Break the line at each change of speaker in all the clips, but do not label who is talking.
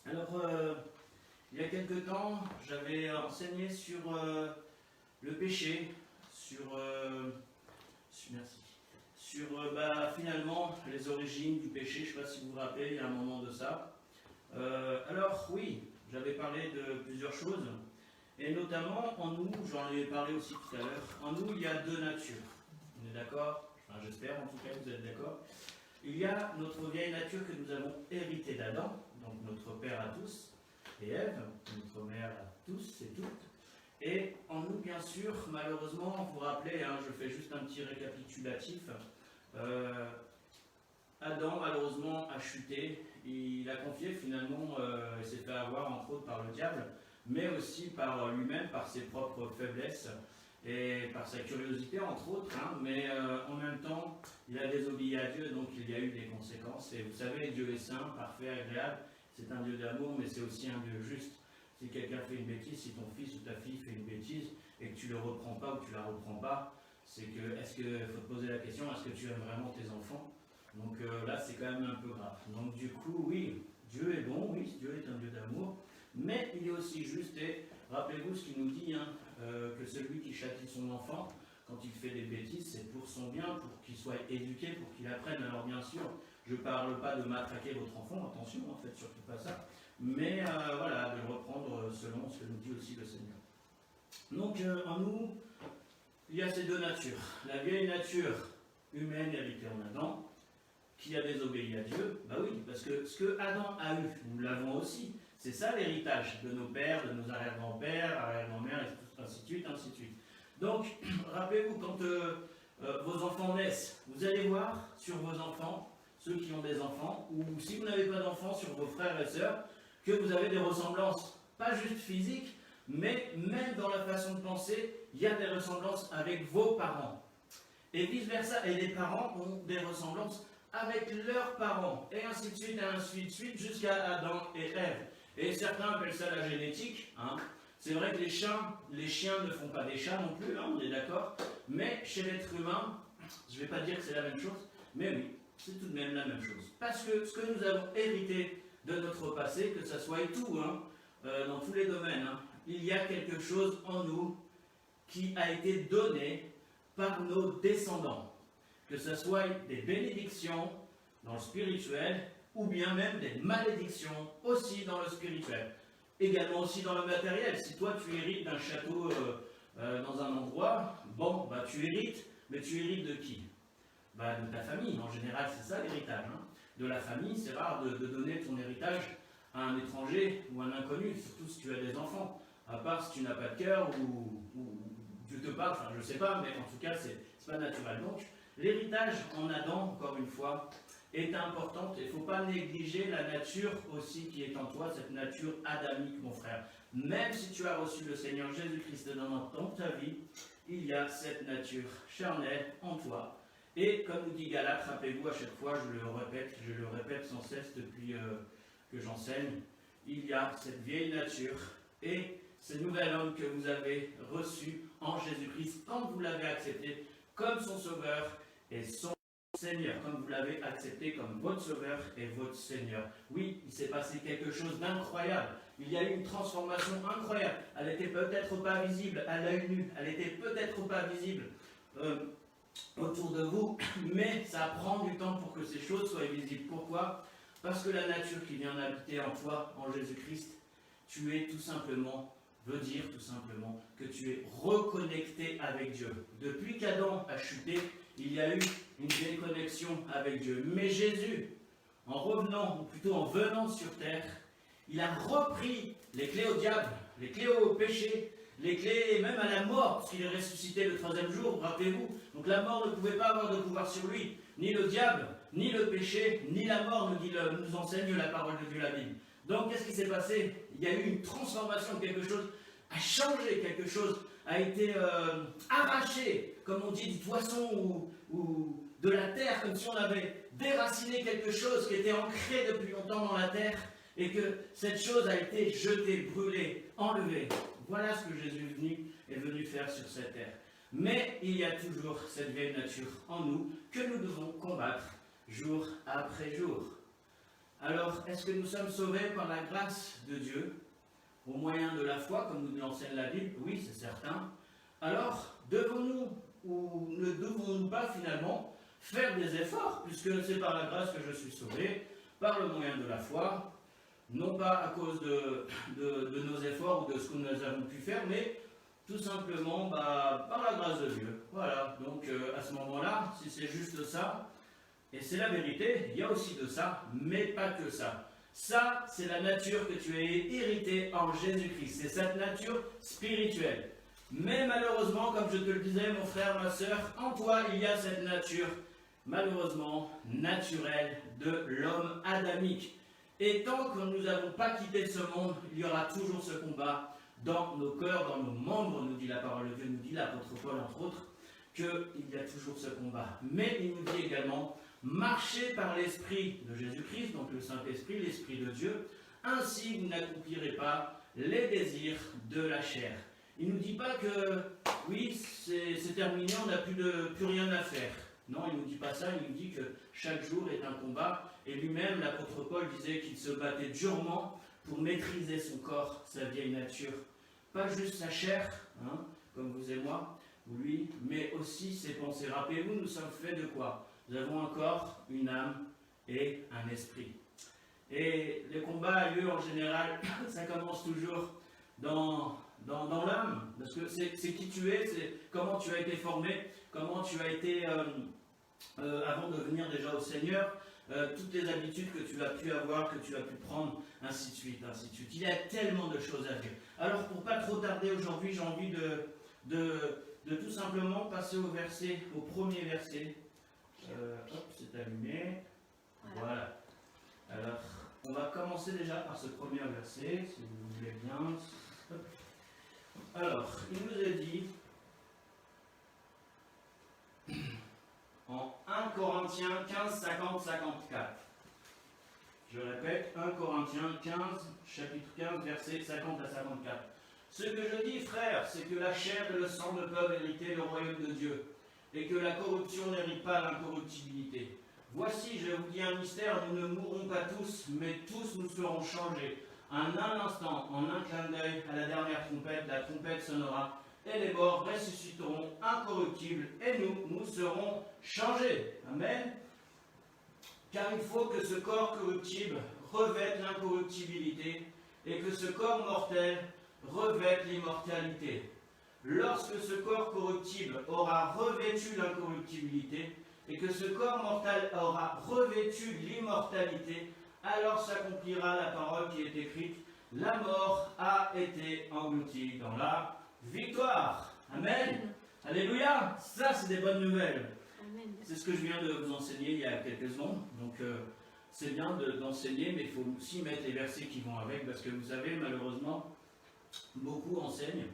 Alors, il y a quelque temps, j'avais enseigné sur le péché, merci, sur finalement les origines du péché. Je ne sais pas si vous vous rappelez, il y a un moment de ça. Alors, oui, j'avais parlé de plusieurs choses, et notamment en nous, j'en ai parlé aussi tout à l'heure, en nous il y a deux natures. On est d'accord? Enfin, j'espère en tout cas que vous êtes d'accord. Il y a notre vieille nature que nous avons héritée d'Adam, donc notre père à tous, et Ève, notre mère à tous et toutes. Et en nous, bien sûr, malheureusement, vous vous rappelez, je fais juste un petit récapitulatif. Adam, malheureusement, a chuté. Il a confié finalement, il s'est fait avoir entre autres par le diable, mais aussi par lui-même, par ses propres faiblesses et par sa curiosité entre autres, mais en même temps il a désobéi à Dieu, donc il y a eu des conséquences. Et vous savez, Dieu est saint, parfait, agréable, c'est un Dieu d'amour, mais c'est aussi un Dieu juste. Si quelqu'un fait une bêtise, si ton fils ou ta fille fait une bêtise et que tu ne le reprends pas ou que tu la reprends pas, c'est que, faut te poser la question, est-ce que tu aimes vraiment tes enfants? Donc là c'est quand même un peu grave. Donc du coup, oui, Dieu est bon, oui, Dieu est un Dieu d'amour, mais il est aussi juste. Et rappelez-vous ce qu'il nous dit, que celui qui châtie son enfant, quand il fait des bêtises, c'est pour son bien, pour qu'il soit éduqué, pour qu'il apprenne. Alors bien sûr, je ne parle pas de matraquer votre enfant, attention, en fait, surtout pas ça, mais voilà, de le reprendre selon ce que nous dit aussi le Seigneur. Donc en nous, il y a ces deux natures. La vieille nature humaine héritée en Adam, qui a désobéi à Dieu, bah oui, parce que ce que Adam a eu, nous l'avons aussi. C'est ça l'héritage de nos pères, de nos arrière-grands-pères, arrière-grand-mères, ainsi de suite, ainsi de suite. Donc, rappelez-vous, quand vos enfants naissent, vous allez voir sur vos enfants, ceux qui ont des enfants, ou si vous n'avez pas d'enfants, sur vos frères et sœurs, que vous avez des ressemblances, pas juste physiques, mais même dans la façon de penser, il y a des ressemblances avec vos parents. Et vice-versa, et les parents ont des ressemblances avec leurs parents, et ainsi de suite, jusqu'à Adam et Ève. Et certains appellent ça la génétique. C'est vrai que les chiens ne font pas des chats non plus, on est d'accord. Mais chez l'être humain, je ne vais pas dire que c'est la même chose, mais oui, c'est tout de même la même chose. Parce que ce que nous avons hérité de notre passé, que ça soit et tout, dans tous les domaines, il y a quelque chose en nous qui a été donné par nos descendants. Que ce soit des bénédictions dans le spirituel, ou bien même des malédictions aussi dans le spirituel. Également aussi dans le matériel. Si toi tu hérites d'un château dans un endroit, bon, tu hérites, mais tu hérites de qui? De ta famille. En général, c'est ça l'héritage. De la famille, c'est rare de donner ton héritage à un étranger ou à un inconnu, surtout si tu as des enfants. À part si tu n'as pas de cœur ou Dieu te parle, enfin je ne sais pas, mais en tout cas, c'est pas naturel. Donc, l'héritage en Adam, encore une fois, est importante. Il ne faut pas négliger la nature aussi qui est en toi, cette nature adamique, mon frère. Même si tu as reçu le Seigneur Jésus-Christ dans ta vie, il y a cette nature charnelle en toi. Et comme nous dit Galate, rappelez-vous, à chaque fois, je le répète sans cesse depuis que j'enseigne, il y a cette vieille nature et ce nouvel homme que vous avez reçu en Jésus-Christ quand vous l'avez accepté comme son sauveur et son Seigneur, comme vous l'avez accepté comme votre sauveur et votre Seigneur. Oui, il s'est passé quelque chose d'incroyable. Il y a eu une transformation incroyable. Elle n'était peut-être pas visible à l'œil nu, elle n'était peut-être pas visible autour de vous, mais ça prend du temps pour que ces choses soient visibles. Pourquoi? Parce que la nature qui vient d'habiter en toi, en Jésus-Christ, tu es tout simplement, veut dire tout simplement que tu es reconnecté avec Dieu. Depuis qu'Adam a chuté, il y a eu une déconnexion avec Dieu. Mais Jésus, en revenant, ou plutôt en venant sur terre, il a repris les clés au diable, les clés au péché, les clés même à la mort, parce qu'il est ressuscité le troisième jour, rappelez-vous. Donc la mort ne pouvait pas avoir de pouvoir sur lui, ni le diable, ni le péché, ni la mort, nous enseigne la parole de Dieu, la Bible. Donc qu'est-ce qui s'est passé? Il y a eu une transformation, quelque chose a changé, quelque chose a été arraché, comme on dit, du poisson ou de la terre, comme si on avait déraciné quelque chose qui était ancré depuis longtemps dans la terre, et que cette chose a été jetée, brûlée, enlevée. Voilà ce que Jésus est venu faire sur cette terre. Mais il y a toujours cette vieille nature en nous que nous devons combattre jour après jour. Alors, est-ce que nous sommes sauvés par la grâce de Dieu, au moyen de la foi, comme nous l'enseigne la Bible? Oui, c'est certain. Alors, devons-nous ou ne devons-nous pas finalement faire des efforts, puisque c'est par la grâce que je suis sauvé, par le moyen de la foi, non pas à cause de nos efforts ou de ce que nous avons pu faire, mais tout simplement par la grâce de Dieu. Voilà, donc à ce moment-là, si c'est juste ça, et c'est la vérité, il y a aussi de ça, mais pas que ça. Ça, c'est la nature que tu as héritée en Jésus-Christ, c'est cette nature spirituelle. Mais malheureusement, comme je te le disais, mon frère, ma soeur, en toi, il y a cette nature, malheureusement, naturelle de l'homme adamique. Et tant que nous n'avons pas quitté ce monde, il y aura toujours ce combat dans nos cœurs, dans nos membres, nous dit la parole de Dieu, nous dit l'apôtre Paul, entre autres, qu'il y a toujours ce combat. Mais il nous dit également, marchez par l'Esprit de Jésus-Christ, donc le Saint-Esprit, l'Esprit de Dieu, ainsi vous n'accomplirez pas les désirs de la chair. Il ne nous dit pas que, oui, c'est terminé, on n'a plus rien à faire. Non, il ne nous dit pas ça, il nous dit que chaque jour est un combat. Et lui-même, l'apôtre Paul disait qu'il se battait durement pour maîtriser son corps, sa vieille nature. Pas juste sa chair, hein, comme vous et moi, ou lui, mais aussi ses pensées. Rappelez-vous, nous sommes faits de quoi? Nous avons un corps, une âme et un esprit. Et le combat a lieu en général, ça commence toujours dans l'âme, parce que c'est qui tu es, c'est comment tu as été formé, comment tu as été, avant de venir déjà au Seigneur, toutes les habitudes que tu as pu avoir, que tu as pu prendre, ainsi de suite, ainsi de suite. Il y a tellement de choses à dire. Alors, pour pas trop tarder aujourd'hui, j'ai envie de tout simplement passer au premier verset. Hop, c'est allumé. Voilà. Alors, on va commencer déjà par ce premier verset, si vous voulez bien. Alors, il nous est dit, en 1 Corinthiens 15, 50, 54. Je répète, 1 Corinthiens 15, chapitre 15, versets 50 à 54. Ce que je dis, frères, c'est que la chair et le sang ne peuvent hériter le royaume de Dieu, et que la corruption n'hérite pas l'incorruptibilité. Voici, je vous dis un mystère, nous ne mourrons pas tous, mais tous nous serons changés. En un instant, en un clin d'œil, à la dernière trompette, la trompette sonnera, et les morts ressusciteront incorruptibles, et nous serons changés. Amen. Car il faut que ce corps corruptible revête l'incorruptibilité, et que ce corps mortel revête l'immortalité. Lorsque ce corps corruptible aura revêtu l'incorruptibilité, et que ce corps mortel aura revêtu l'immortalité, alors s'accomplira la parole qui est écrite, la mort a été engloutie dans la victoire. Amen. Alléluia. Ça, c'est des bonnes nouvelles. C'est ce que je viens de vous enseigner il y a quelques secondes. Donc, c'est bien d'enseigner, mais il faut aussi mettre les versets qui vont avec, parce que vous savez, malheureusement, beaucoup enseignent,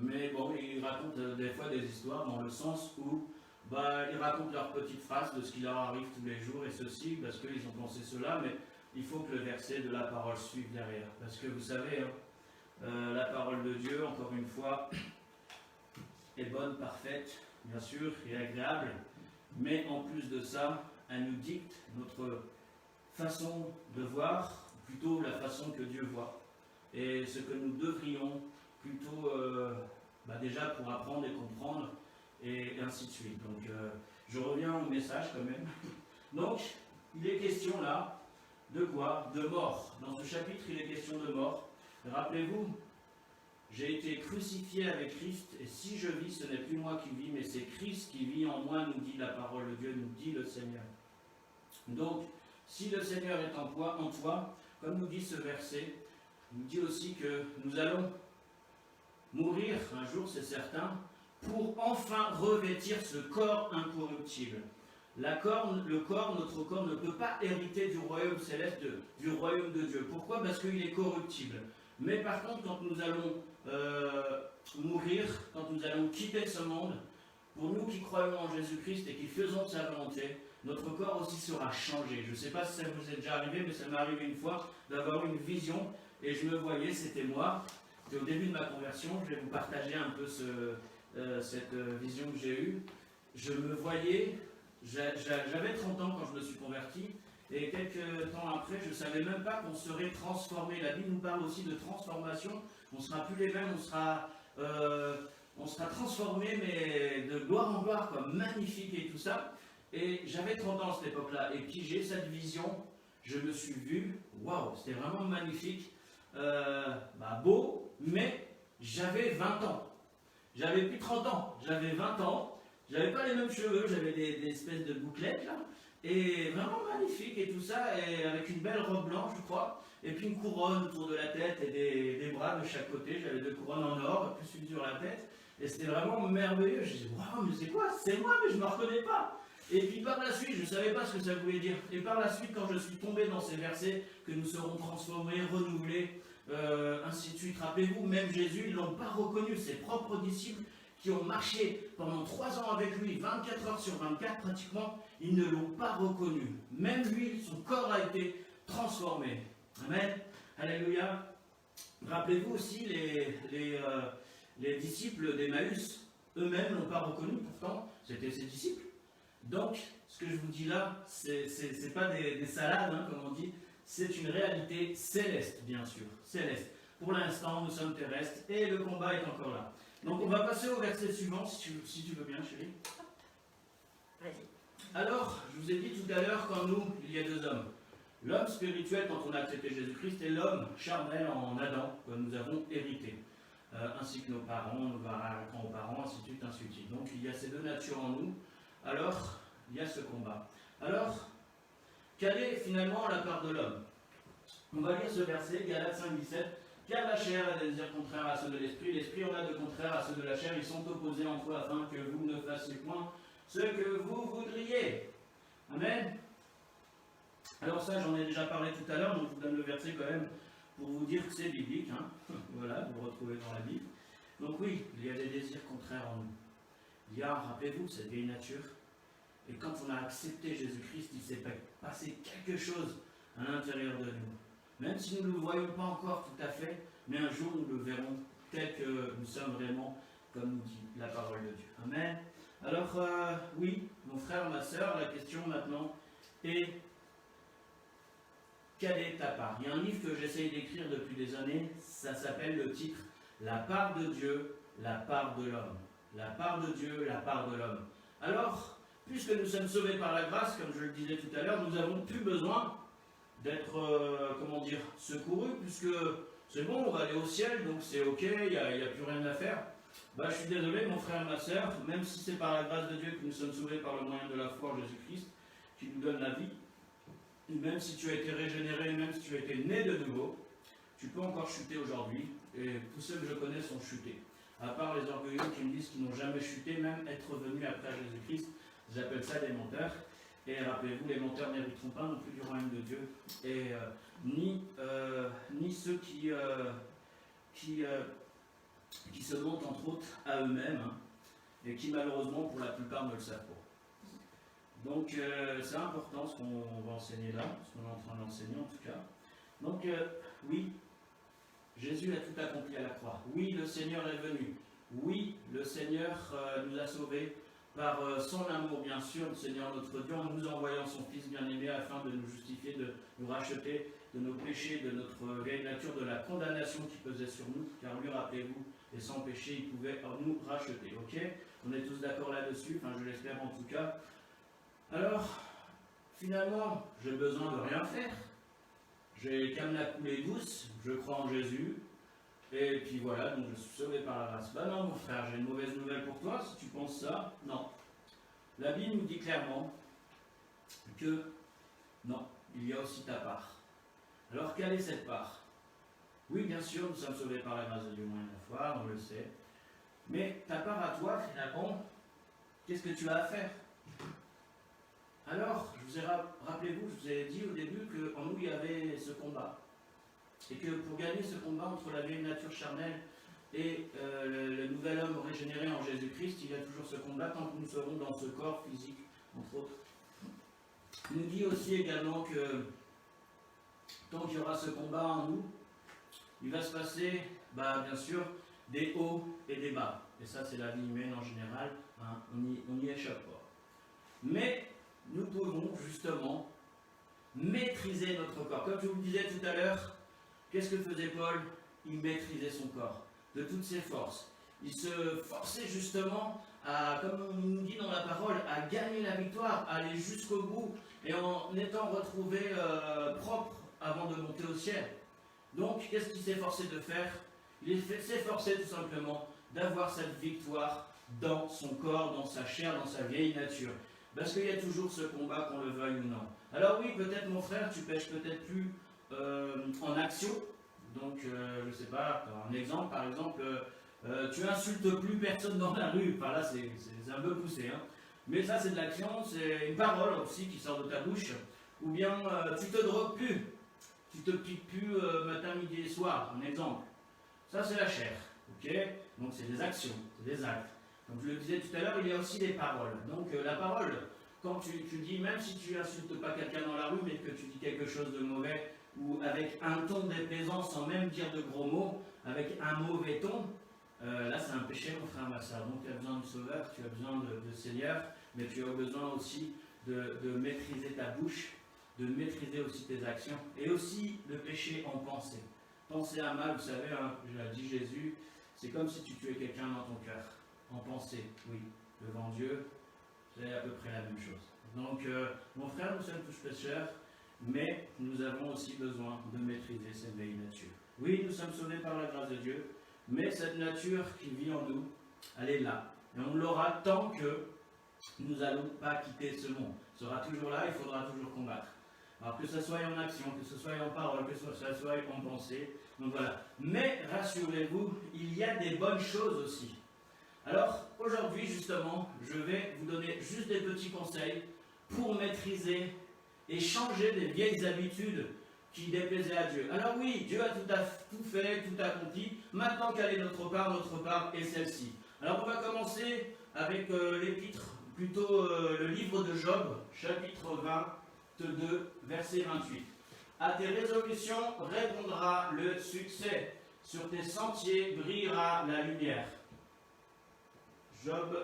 mais bon, ils racontent des fois des histoires dans le sens où ils racontent leurs petites phrases de ce qui leur arrive tous les jours et ceci, parce qu'ils ont pensé cela, mais il faut que le verset de la parole suive derrière. Parce que vous savez, la parole de Dieu, encore une fois, est bonne, parfaite, bien sûr, et agréable, mais en plus de ça, elle nous dicte notre façon de voir, plutôt la façon que Dieu voit, et ce que nous devrions plutôt, déjà pour apprendre et comprendre, et ainsi de suite. Donc, je reviens au message quand même. Donc, il est question là, de quoi? De mort. Dans ce chapitre, il est question de mort. Rappelez-vous, j'ai été crucifié avec Christ, et si je vis, ce n'est plus moi qui vis, mais c'est Christ qui vit en moi, nous dit la parole de Dieu, nous dit le Seigneur. Donc, si le Seigneur est en toi, comme nous dit ce verset, il nous dit aussi que nous allons mourir un jour, c'est certain, pour enfin revêtir ce corps incorruptible. Notre corps ne peut pas hériter du royaume céleste, du royaume de Dieu. Pourquoi? Parce qu'il est corruptible. Mais par contre, quand nous allons mourir, quand nous allons quitter ce monde, pour nous qui croyons en Jésus-Christ et qui faisons sa volonté, notre corps aussi sera changé. Je ne sais pas si ça vous est déjà arrivé, mais ça m'est arrivé une fois d'avoir une vision, et je me voyais, c'était moi. C'était au début de ma conversion, je vais vous partager un peu cette vision que j'ai eue. Je me voyais, j'avais 30 ans quand je me suis converti, Et quelques temps après, je ne savais même pas qu'on serait transformé. La Bible nous parle aussi de transformation. On ne sera plus les mêmes, on sera transformé, mais de gloire en gloire, quoi, magnifique et tout ça. Et j'avais 30 ans à cette époque-là. Et puis j'ai cette vision, je me suis vu, waouh, c'était vraiment magnifique, beau, mais j'avais 20 ans. J'avais plus 30 ans, j'avais 20 ans. J'avais pas les mêmes cheveux, j'avais des espèces de bouclettes là. Et vraiment magnifique et tout ça, et avec une belle robe blanche, je crois. Et puis une couronne autour de la tête et des bras de chaque côté. J'avais 2 couronnes en or, plus une sur la tête. Et c'était vraiment merveilleux. Je disais, waouh, mais c'est quoi? C'est moi, mais je ne me reconnais pas. Et puis par la suite, je ne savais pas ce que ça voulait dire. Et par la suite, quand je suis tombé dans ces versets, que nous serons transformés, renouvelés, ainsi de suite, rappelez-vous, même Jésus, ils ne l'ont pas reconnu, ses propres disciples qui ont marché pendant 3 ans avec lui, 24 heures sur 24 pratiquement, ils ne l'ont pas reconnu. Même lui, son corps a été transformé. Amen. Alléluia. Rappelez-vous aussi les disciples d'Emmaüs, eux-mêmes ne l'ont pas reconnu, pourtant c'était ses disciples. Donc, ce que je vous dis là, c'est pas des salades, hein, comme on dit, c'est une réalité céleste, bien sûr, céleste. Pour l'instant, nous sommes terrestres et le combat est encore là. Donc, on va passer au verset suivant, si tu veux bien, chérie.
Vas-y.
Alors, je vous ai dit tout à l'heure qu'en nous, il y a 2 hommes. L'homme spirituel, quand on a accepté Jésus-Christ, et l'homme charnel en Adam, que nous avons hérité. Ainsi que nos parents, nos grands-parents, ainsi de suite, ainsi de suite. Donc, il y a ces 2 natures en nous. Alors, il y a ce combat. Alors, quelle est finalement la part de l'homme? On va lire ce verset, Galates 5, 17. Car la chair a des désirs contraires à ceux de l'esprit, l'esprit en a de contraires à ceux de la chair, ils sont opposés entre eux afin que vous ne fassiez point ce que vous voudriez. Amen. Alors ça, j'en ai déjà parlé tout à l'heure, donc je vous donne le verset quand même pour vous dire que c'est biblique. Hein. Voilà, vous le retrouvez dans la Bible. Donc oui, il y a des désirs contraires en nous. Il y a, rappelez-vous, cette vieille nature. Et quand on a accepté Jésus-Christ, il s'est passé quelque chose à l'intérieur de nous. Même si nous ne le voyons pas encore tout à fait, mais un jour nous le verrons tel que nous sommes vraiment, comme nous dit la parole de Dieu. Amen. Alors, oui, mon frère, ma soeur, la question maintenant est: quelle est ta part? Il y a un livre que j'essaye d'écrire depuis des années, ça s'appelle le titre La part de Dieu, la part de l'homme. La part de Dieu, la part de l'homme. Alors, puisque nous sommes sauvés par la grâce, comme je le disais tout à l'heure, nous n'avons plus besoin d'être, secourus, puisque c'est bon, on va aller au ciel, donc c'est ok, il n'y a plus rien à faire. Je suis désolé, mon frère et ma soeur, même si c'est par la grâce de Dieu que nous sommes sauvés par le moyen de la foi en Jésus-Christ, qui nous donne la vie, même si tu as été régénéré, même si tu as été né de nouveau, tu peux encore chuter aujourd'hui, et tous ceux que je connais sont chutés. À part les orgueilleux qui me disent qu'ils n'ont jamais chuté, même être venus après Jésus-Christ, j'appelle ça des menteurs. Et rappelez-vous, les menteurs n'hériteront pas non plus du royaume de Dieu, et ni ceux qui se montent entre autres à eux-mêmes, hein, et qui malheureusement pour la plupart ne le savent pas. Donc c'est important ce qu'on va enseigner là, ce qu'on est en train d'enseigner en tout cas. Donc oui, Jésus a tout accompli à la croix. Oui, le Seigneur est venu. Oui, le Seigneur nous a sauvés par son amour, bien sûr, le Seigneur notre Dieu, en nous envoyant son Fils bien-aimé afin de nous justifier, de nous racheter de nos péchés, de notre vieille nature, de la condamnation qui pesait sur nous, car lui, rappelez-vous, et sans péché, il pouvait nous racheter. Ok? On est tous d'accord là-dessus, enfin je l'espère en tout cas. Alors, finalement, j'ai besoin de rien faire. J'ai qu'à me la couler douce, je crois en Jésus, et puis voilà, donc je suis sauvé par la grâce. Non mon frère, j'ai une mauvaise nouvelle pour toi, si tu penses ça, non. La Bible nous dit clairement que non, il y a aussi ta part. Alors quelle est cette part? Oui, bien sûr, nous sommes sauvés par la grâce de Dieu moyen de la foi, on le sait. Mais ta part à toi, finalement, qu'est-ce que tu as à faire? Alors, rappelez-vous, je vous ai dit au début qu'en nous, il y avait ce combat. Et que pour gagner ce combat entre la vieille nature charnelle et le nouvel homme régénéré en Jésus-Christ, il y a toujours ce combat tant que nous serons dans ce corps physique, entre autres. Il nous dit aussi également que tant qu'il y aura ce combat en nous, il va se passer, bien sûr, des hauts et des bas. Et ça, c'est la vie humaine en général, hein, on n'y échappe pas. Mais nous pouvons justement maîtriser notre corps. Comme je vous le disais tout à l'heure, qu'est-ce que faisait Paul? Il maîtrisait son corps de toutes ses forces. Il se forçait justement à, comme on nous dit dans la parole, à gagner la victoire, à aller jusqu'au bout, et en étant retrouvé propre avant de monter au ciel. Donc, qu'est-ce qu'il s'est forcé de faire? Il s'est forcé tout simplement d'avoir cette victoire dans son corps, dans sa chair, dans sa vieille nature. Parce qu'il y a toujours ce combat, qu'on le veuille ou non. Alors oui, peut-être mon frère, tu pêches peut-être plus en action. Donc, je ne sais pas, un exemple, par exemple, tu insultes plus personne dans la rue. Enfin là, c'est un peu poussé. Hein. Mais ça, c'est de l'action, c'est une parole aussi qui sort de ta bouche. Ou bien, tu te drogues plus. Tu te piques plus matin, midi et soir, un exemple. Ça, c'est la chair. Ok? Donc, c'est des actions, c'est des actes. Comme je le disais tout à l'heure, il y a aussi des paroles. Donc, la parole, quand tu dis, même si tu insultes pas quelqu'un dans la rue, mais que tu dis quelque chose de mauvais, ou avec un ton déplaisant sans même dire de gros mots, avec un mauvais ton, là c'est un péché mon frère, ma soeur. Donc tu as besoin du Sauveur, tu as besoin de Seigneur, mais tu as besoin aussi de maîtriser ta bouche, de maîtriser aussi tes actions, et aussi le péché en pensée. Penser à mal, vous savez, hein, l'a dit Jésus, c'est comme si tu tuais quelqu'un dans ton cœur, en pensée, oui, devant Dieu, c'est à peu près la même chose. Donc mon frère, nous sommes tous pécheurs, mais nous avons aussi besoin de maîtriser cette vieille nature. Oui, nous sommes sauvés par la grâce de Dieu, mais cette nature qui vit en nous, elle est là. Et on l'aura tant que nous n'allons pas quitter ce monde. Elle sera toujours là, il faudra toujours combattre. Alors que ce soit en action, que ce soit en parole, que ce soit en pensée. Donc voilà. Mais rassurez-vous, il y a des bonnes choses aussi. Alors aujourd'hui justement, je vais vous donner juste des petits conseils pour maîtriser et changer des vieilles habitudes qui déplaisaient à Dieu. Alors oui, Dieu a tout fait, tout accompli. Maintenant, quelle est notre part est celle-ci. Alors on va commencer avec l'épître, plutôt le livre de Job, chapitre 22, verset 28. À tes résolutions répondra le succès, sur tes sentiers brillera la lumière. Job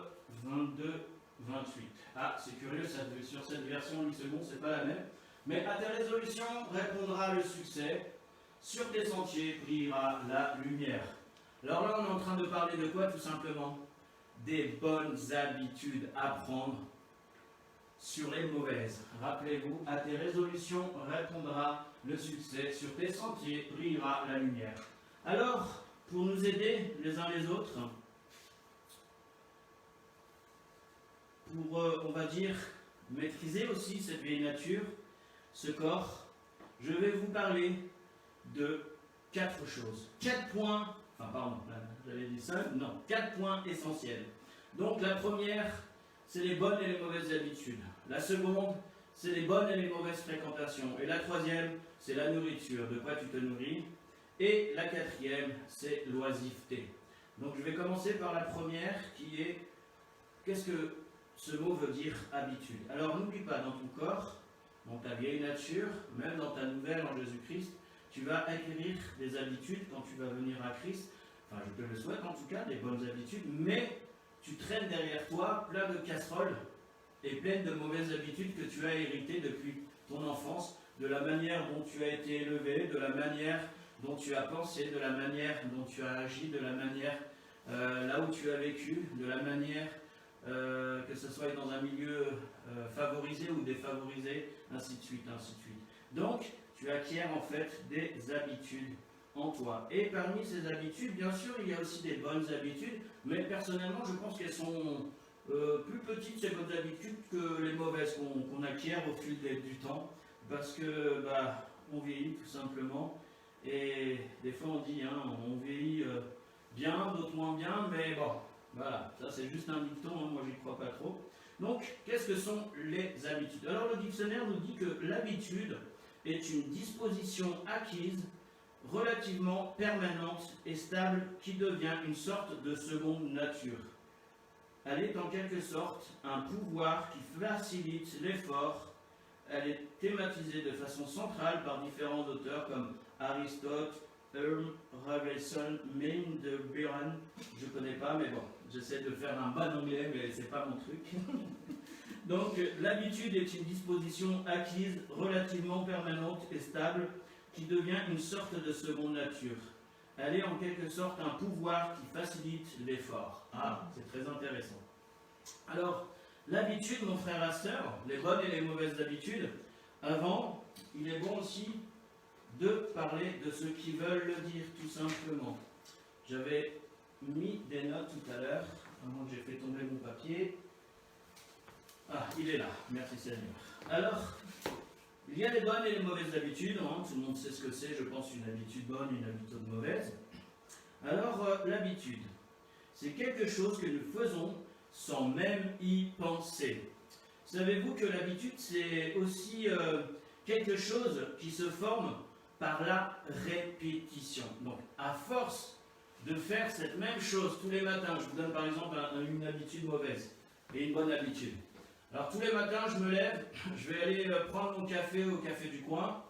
22, 28. Ah, c'est curieux, sur cette version 8 secondes, c'est pas la même. Mais à tes résolutions répondra le succès, sur tes sentiers brillera la lumière. Alors là, on est en train de parler de quoi, tout simplement? Des bonnes habitudes à prendre sur les mauvaises. Rappelez-vous, à tes résolutions répondra le succès, sur tes sentiers brillera la lumière. Alors, pour nous aider les uns les autres, pour, on va dire, maîtriser aussi cette vieille nature, ce corps, je vais vous parler de 4 choses. 4 points, enfin pardon, j'avais dit 5, non, 4 points essentiels. Donc la première, c'est les bonnes et les mauvaises habitudes. La seconde, c'est les bonnes et les mauvaises fréquentations. Et la troisième, c'est la nourriture, de quoi tu te nourris. Et la quatrième, c'est l'oisiveté. Donc je vais commencer par la première qui est, qu'est-ce que ce mot veut dire habitude? Alors n'oublie pas, dans ton corps, dans ta vieille nature, même dans ta nouvelle en Jésus-Christ, tu vas acquérir des habitudes quand tu vas venir à Christ. Enfin, je te le souhaite en tout cas, des bonnes habitudes, mais tu traînes derrière toi plein de casseroles et plein de mauvaises habitudes que tu as héritées depuis ton enfance, de la manière dont tu as été élevé, de la manière dont tu as pensé, de la manière dont tu as agi, de la manière là où tu as vécu, de la manière que ce soit dans un milieu favorisé ou défavorisé, ainsi de suite, ainsi de suite. Donc, tu acquiers en fait des habitudes en toi. Et parmi ces habitudes, bien sûr, il y a aussi des bonnes habitudes, mais personnellement, je pense qu'elles sont plus petites, ces bonnes habitudes, que les mauvaises qu'on acquiert au fil du temps, parce que on vieillit tout simplement, et des fois on dit, hein, on vieillit bien, d'autres moins bien, mais bon, voilà, ça c'est juste un dicton, hein, moi j'y crois pas trop. Donc, qu'est-ce que sont les habitudes? Alors le dictionnaire nous dit que l'habitude est une disposition acquise, relativement permanente et stable, qui devient une sorte de seconde nature. Elle est en quelque sorte un pouvoir qui facilite l'effort. Elle est thématisée de façon centrale par différents auteurs comme Aristote, Ravelson, Maine de Buren, je ne connais pas, mais bon, j'essaie de faire un bon anglais, mais c'est pas mon truc. Donc, l'habitude est une disposition acquise, relativement permanente et stable, qui devient une sorte de seconde nature. Elle est en quelque sorte un pouvoir qui facilite l'effort. Ah, c'est très intéressant. Alors, l'habitude, mon frère et sœur, les bonnes et les mauvaises habitudes, avant, il est bon aussi de parler de ceux qui veulent le dire, tout simplement. J'avais mis des notes tout à l'heure, avant que j'ai fait tomber mon papier. Ah, il est là, merci Seigneur. Alors, il y a les bonnes et les mauvaises habitudes, hein. Tout le monde sait ce que c'est, je pense, une habitude bonne, une habitude mauvaise. Alors, l'habitude, c'est quelque chose que nous faisons sans même y penser. Savez-vous que l'habitude, c'est aussi quelque chose qui se forme par la répétition. Donc, à force de faire cette même chose tous les matins, je vous donne par exemple une habitude mauvaise et une bonne habitude. Alors, tous les matins, je me lève, je vais aller prendre mon café au café du coin,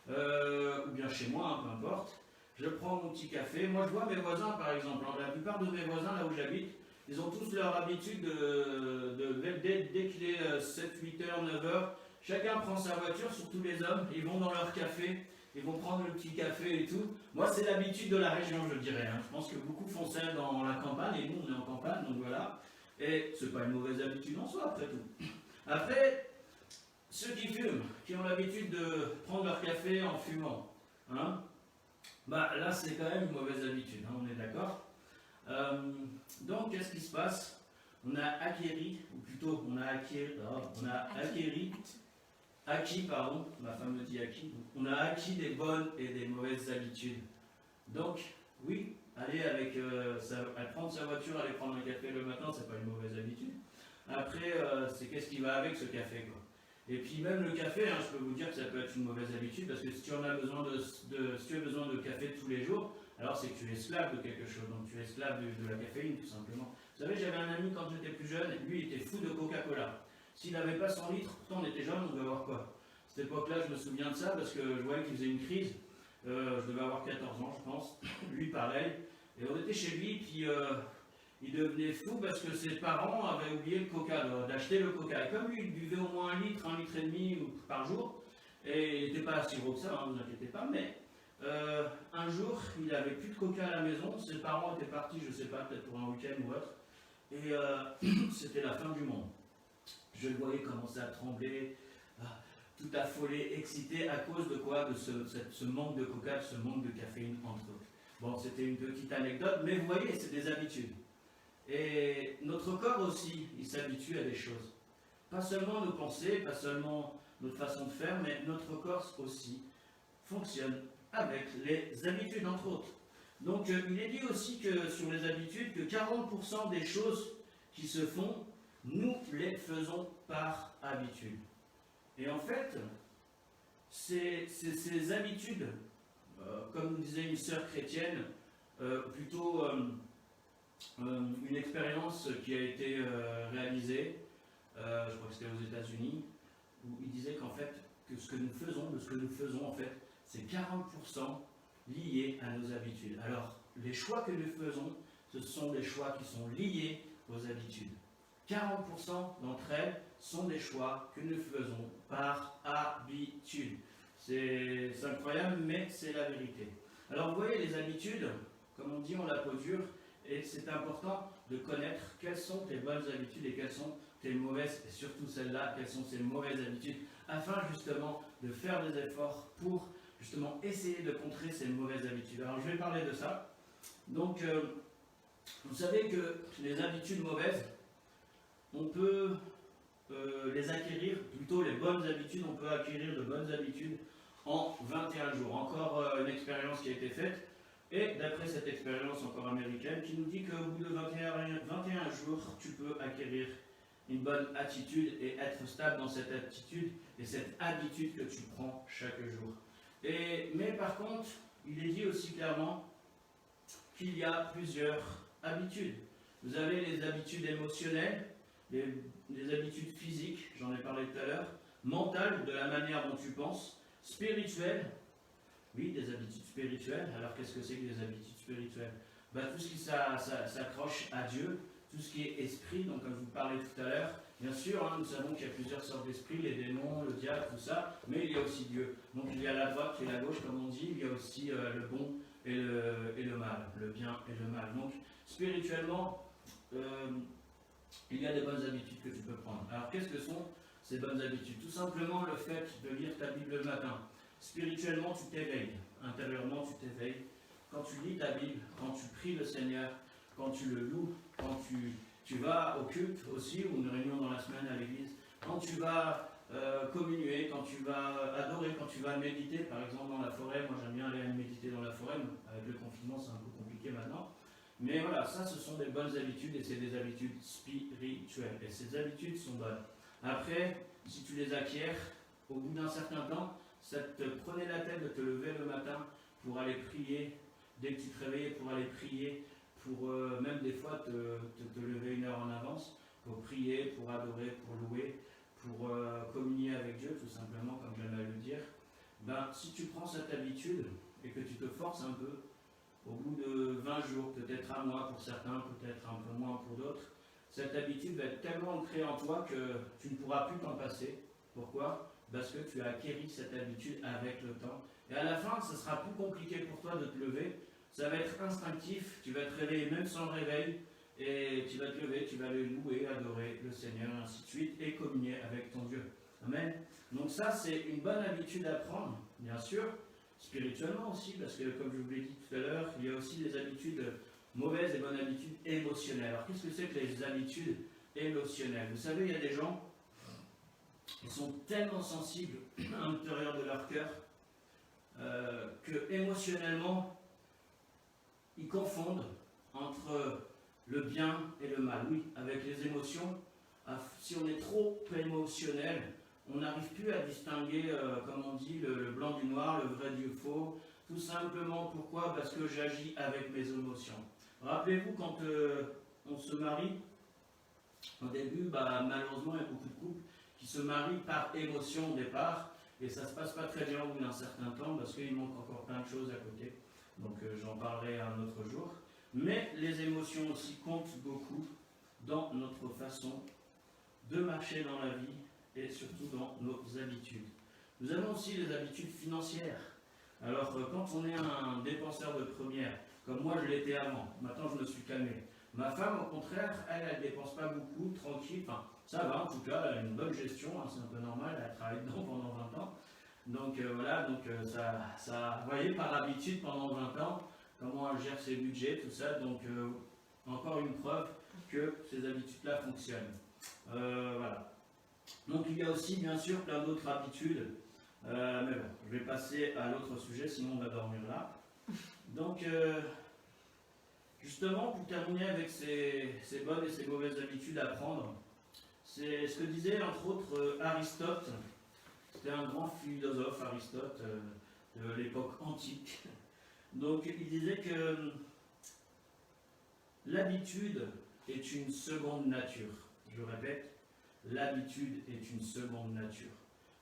ou bien chez moi, hein, peu importe. Je prends mon petit café. Moi, je vois mes voisins, par exemple. La plupart de mes voisins, là où j'habite, ils ont tous leur habitude dès qu'il est 7, 8 heures, 9 heures, chacun prend sa voiture, surtout les hommes, ils vont dans leur café, ils vont prendre le petit café et tout. Moi, c'est l'habitude de la région, je dirais. Hein. Je pense que beaucoup font ça dans la campagne, et nous, on est en campagne, donc voilà. Et c'est pas une mauvaise habitude en soi, après tout. Après, ceux qui fument, qui ont l'habitude de prendre leur café en fumant, hein, bah là, c'est quand même une mauvaise habitude, hein, on est d'accord. Donc, qu'est-ce qui se passe? On a acquis, ma femme me dit acquis, on a acquis des bonnes et des mauvaises habitudes. Donc, oui, aller prendre sa voiture, aller prendre un café le matin, c'est pas une mauvaise habitude. Après, c'est qu'est-ce qui va avec ce café, quoi. Et puis même le café, hein, je peux vous dire que ça peut être une mauvaise habitude, parce que si tu as besoin de café tous les jours, alors c'est que tu es esclave de quelque chose, donc tu es esclave de la caféine, tout simplement. Vous savez, j'avais un ami quand j'étais plus jeune, lui il était fou de Coca-Cola. S'il n'avait pas 100 litres, pourtant on était jeune, on devait avoir quoi? Cette époque-là, je me souviens de ça, parce que je voyais qu'il faisait une crise, je devais avoir 14 ans, je pense, lui pareil, et on était chez lui, puis il devenait fou parce que ses parents avaient oublié le coca, d'acheter le coca. Et comme lui, il buvait au moins 1 litre et demi par jour, et il n'était pas si gros que ça, ne vous inquiétez pas, mais un jour, il n'avait plus de coca à la maison, ses parents étaient partis, je ne sais pas, peut-être pour un week-end ou autre, et c'était la fin du monde. Je le voyais commencer à trembler, tout affolé, excité, à cause de quoi? De ce manque de coca, de ce manque de caféine, entre autres. Bon, c'était une petite anecdote, mais vous voyez, c'est des habitudes. Et notre corps aussi, il s'habitue à des choses. Pas seulement nos pensées, pas seulement notre façon de faire, mais notre corps aussi fonctionne avec les habitudes, entre autres. Donc, il est dit aussi que sur les habitudes, que 40% des choses qui se font, nous les faisons par habitude. Et en fait, ces habitudes, comme nous disait une sœur chrétienne, plutôt une expérience qui a été réalisée, je crois que c'était aux États-Unis, où il disait qu'en fait, que ce que nous faisons, en fait, c'est 40% lié à nos habitudes. Alors, les choix que nous faisons, ce sont des choix qui sont liés aux habitudes. 40% d'entre elles sont des choix que nous faisons par habitude. C'est incroyable, mais c'est la vérité. Alors, vous voyez, les habitudes, comme on dit, on la peau dure, et c'est important de connaître quelles sont tes bonnes habitudes et quelles sont tes mauvaises, et surtout celles-là, quelles sont ces mauvaises habitudes, afin justement de faire des efforts pour justement essayer de contrer ces mauvaises habitudes. Alors je vais parler de ça. Donc, vous savez que les habitudes mauvaises, on peut les acquérir, plutôt les bonnes habitudes, on peut acquérir de bonnes habitudes en 21 jours. Encore une expérience qui a été faite. Et d'après cette expérience encore américaine, qui nous dit qu'au bout de 21 jours, tu peux acquérir une bonne attitude et être stable dans cette attitude et cette habitude que tu prends chaque jour. Mais par contre, il est dit aussi clairement qu'il y a plusieurs habitudes. Vous avez les habitudes émotionnelles, les habitudes physiques, j'en ai parlé tout à l'heure, mentales, de la manière dont tu penses, spirituelles. Oui, des habitudes spirituelles. Alors, qu'est-ce que c'est que des habitudes spirituelles? Tout ce qui s'accroche à Dieu, tout ce qui est esprit, donc comme je vous parlais tout à l'heure. Bien sûr, hein, nous savons qu'il y a plusieurs sortes d'esprits, les démons, le diable, tout ça, mais il y a aussi Dieu. Donc il y a la droite et la gauche, comme on dit, il y a aussi le bon et le mal, le bien et le mal. Donc spirituellement, il y a des bonnes habitudes que tu peux prendre. Alors qu'est-ce que sont ces bonnes habitudes? Tout simplement le fait de lire ta Bible le matin. Spirituellement, tu t'éveilles. Intérieurement, tu t'éveilles. Quand tu lis ta Bible, quand tu pries le Seigneur, quand tu le loues, quand tu vas au culte aussi, ou une réunion dans la semaine à l'église, quand tu vas communier, quand tu vas adorer, quand tu vas méditer, par exemple dans la forêt. Moi j'aime bien aller méditer dans la forêt, mais avec le confinement c'est un peu compliqué maintenant. Mais voilà, ça ce sont des bonnes habitudes et c'est des habitudes spirituelles. Et ces habitudes sont bonnes. Après, si tu les acquiers, au bout d'un certain temps, ça te prenait la tête de te lever le matin pour aller prier, dès que tu te réveillais pour aller prier, pour même des fois te lever une heure en avance, pour prier, pour adorer, pour louer, pour communier avec Dieu, tout simplement, comme j'aime à le dire. Ben, si tu prends cette habitude et que tu te forces un peu, au bout de 20 jours, peut-être un mois pour certains, peut-être un peu moins pour d'autres, cette habitude va être tellement ancrée en toi que tu ne pourras plus t'en passer. Pourquoi? Parce que tu as acquéri cette habitude avec le temps. Et à la fin, ce sera plus compliqué pour toi de te lever. Ça va être instinctif, tu vas te réveiller même sans réveil, et tu vas te lever, tu vas le louer, adorer le Seigneur, ainsi de suite, et communier avec ton Dieu. Amen. Donc ça, c'est une bonne habitude à prendre, bien sûr, spirituellement aussi, parce que comme je vous l'ai dit tout à l'heure, il y a aussi des habitudes mauvaises et bonnes habitudes émotionnelles. Alors qu'est-ce que c'est que les habitudes émotionnelles? Vous savez, il y a des gens qui sont tellement sensibles à l'intérieur de leur cœur que émotionnellement, ils confondent entre le bien et le mal. Oui, avec les émotions, si on est trop émotionnel, on n'arrive plus à distinguer, comme on dit, le blanc du noir, le vrai du faux. Tout simplement, pourquoi? Parce que j'agis avec mes émotions. Rappelez-vous, quand on se marie, au début, malheureusement, il y a beaucoup de couples qui se marient par émotion au départ, et ça ne se passe pas très bien au bout d'un certain temps, parce qu'il manque encore plein de choses à côté. Donc j'en parlerai un autre jour. Mais les émotions aussi comptent beaucoup dans notre façon de marcher dans la vie et surtout dans nos habitudes. Nous avons aussi les habitudes financières. Alors quand on est un dépenseur de première, comme moi je l'étais avant, maintenant je me suis calmé. Ma femme au contraire, elle ne dépense pas beaucoup, tranquille, enfin ça va en tout cas, elle a une bonne gestion, hein, c'est un peu normal, elle a travaillé dedans pendant 20 ans. Donc voilà, ça, vous voyez par habitude pendant 20 ans, comment elle gère ses budgets, tout ça, donc encore une preuve que ces habitudes-là fonctionnent. Voilà. Donc il y a aussi bien sûr plein d'autres habitudes, mais bon, je vais passer à l'autre sujet, sinon on va dormir là. Donc justement, pour terminer avec ces bonnes et ces mauvaises habitudes à prendre, c'est ce que disait entre autres Aristote. C'était un grand philosophe, Aristote, de l'époque antique. Donc il disait que l'habitude est une seconde nature. Je répète, l'habitude est une seconde nature.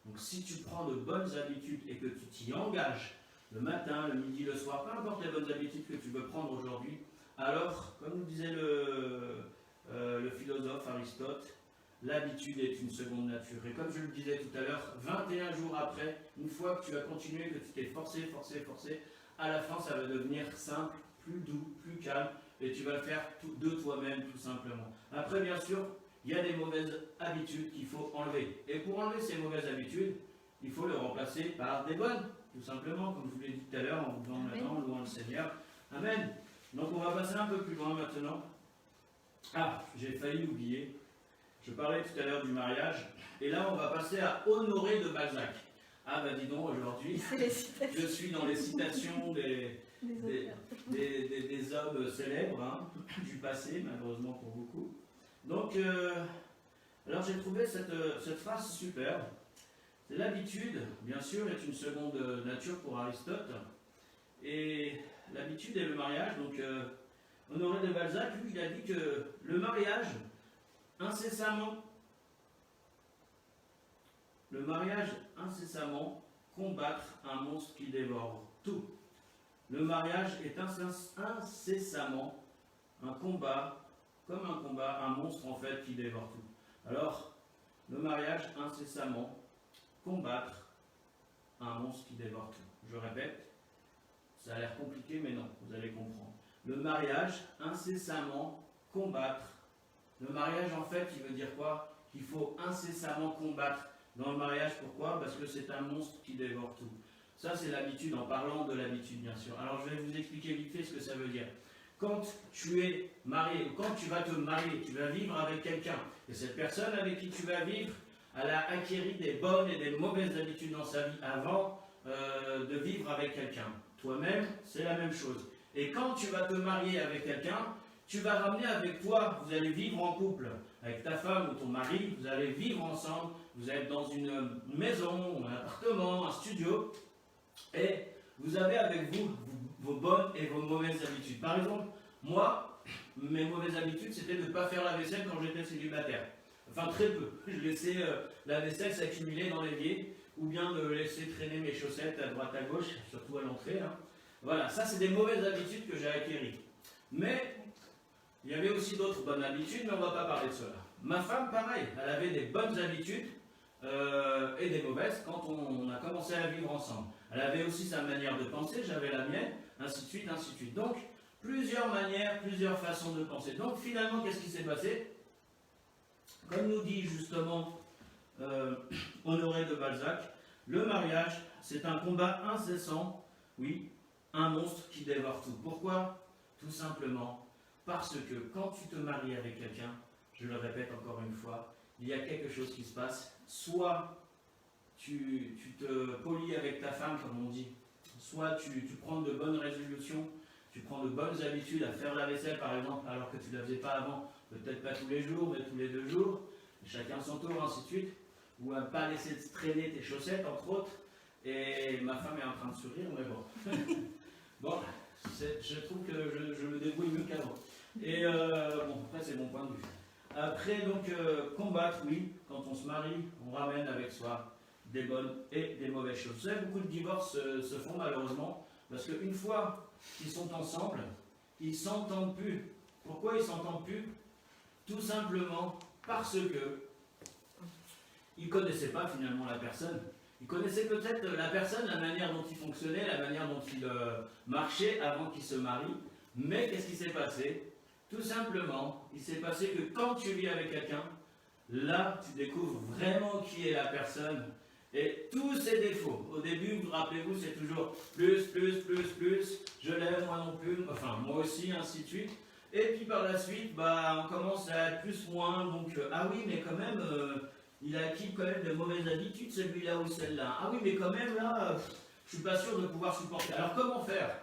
Donc si tu prends de bonnes habitudes et que tu t'y engages le matin, le midi, le soir, peu importe les bonnes habitudes que tu veux prendre aujourd'hui, alors, comme nous disait le philosophe Aristote, l'habitude est une seconde nature. Et comme je le disais tout à l'heure, 21 jours après, une fois que tu as continué, que tu t'es forcé, à la fin ça va devenir simple, plus doux, plus calme, et tu vas le faire de toi-même tout simplement. Après bien sûr, il y a des mauvaises habitudes qu'il faut enlever. Et pour enlever ces mauvaises habitudes, il faut les remplacer par des bonnes, tout simplement, comme je vous l'ai dit tout à l'heure, en vous disant maintenant, louant le Seigneur. Amen. Donc on va passer un peu plus loin maintenant. Ah, j'ai failli oublier. Je parlais tout à l'heure du mariage, et là on va passer à Honoré de Balzac. Ah bah dis donc, aujourd'hui, je suis dans les citations des hommes célèbres, hein, du passé, malheureusement pour beaucoup. Donc, alors j'ai trouvé cette phrase superbe. L'habitude, bien sûr, est une seconde nature pour Aristote, et l'habitude est le mariage. Donc, Honoré de Balzac, lui, il a dit que le mariage, incessamment, combattre un monstre qui dévore tout. Le mariage est incessamment un combat comme un combat, un monstre en fait qui dévore tout. Alors, le mariage, incessamment, combattre un monstre qui dévore tout. Je répète, ça a l'air compliqué, mais non, vous allez comprendre. Le mariage, incessamment, combattre. Le mariage, en fait, il veut dire quoi? Qu'il faut incessamment combattre dans le mariage. Pourquoi? Parce que c'est un monstre qui dévore tout. Ça, c'est l'habitude, en parlant de l'habitude, bien sûr. Alors, je vais vous expliquer vite fait ce que ça veut dire. Quand tu es marié, ou quand tu vas te marier, tu vas vivre avec quelqu'un, et cette personne avec qui tu vas vivre, elle a acquis des bonnes et des mauvaises habitudes dans sa vie avant de vivre avec quelqu'un. Toi-même, c'est la même chose. Et quand tu vas te marier avec quelqu'un, tu vas ramener avec toi, vous allez vivre en couple, avec ta femme ou ton mari, vous allez vivre ensemble, vous êtes dans une maison, un appartement, un studio, et vous avez avec vous vos bonnes et vos mauvaises habitudes. Par exemple, moi, mes mauvaises habitudes, c'était de ne pas faire la vaisselle quand j'étais célibataire. Enfin, très peu. Je laissais la vaisselle s'accumuler dans l'évier, ou bien de laisser traîner mes chaussettes à droite à gauche, surtout à l'entrée. Hein. Voilà, ça c'est des mauvaises habitudes que j'ai acquises. Mais il y avait aussi d'autres bonnes habitudes, mais on ne va pas parler de cela. Ma femme, pareil, elle avait des bonnes habitudes et des mauvaises quand on a commencé à vivre ensemble. Elle avait aussi sa manière de penser, j'avais la mienne, ainsi de suite, ainsi de suite. Donc, plusieurs manières, plusieurs façons de penser. Donc, finalement, qu'est-ce qui s'est passé? Comme nous dit justement Honoré de Balzac, le mariage, c'est un combat incessant, oui, un monstre qui dévore tout. Pourquoi? Tout simplement parce que quand tu te maries avec quelqu'un, je le répète encore une fois, il y a quelque chose qui se passe. Soit tu te polis avec ta femme, comme on dit, soit tu prends de bonnes résolutions, tu prends de bonnes habitudes à faire la vaisselle, par exemple, alors que tu ne la faisais pas avant, peut-être pas tous les jours, mais tous les 2 jours, chacun son tour, ainsi de suite, ou à ne pas laisser traîner tes chaussettes, entre autres. Et ma femme est en train de sourire, mais bon. Bon, je trouve que je me débrouille mieux qu'avant. Et bon, après, c'est mon point de vue. Après, donc, combattre, oui, quand on se marie, on ramène avec soi des bonnes et des mauvaises choses. Vous savez, beaucoup de divorces se font malheureusement, parce qu'une fois qu'ils sont ensemble, ils ne s'entendent plus. Pourquoi ils ne s'entendent plus? Tout simplement parce que ils ne connaissaient pas finalement la personne. Ils connaissaient peut-être la personne, la manière dont il fonctionnait, la manière dont il marchait avant qu'il se marie. Mais qu'est-ce qui s'est passé? Tout simplement, il s'est passé que quand tu vis avec quelqu'un, là, tu découvres vraiment qui est la personne et tous ses défauts. Au début, vous rappelez-vous, c'est toujours plus, je l'aime, moi non plus, enfin, moi aussi, ainsi de suite. Et puis par la suite, bah, on commence à être plus, moins, donc, ah oui, mais quand même, il a acquis quand même de mauvaises habitudes, celui-là ou celle-là. Ah oui, mais quand même, là, je suis pas sûr de pouvoir supporter. Alors comment faire?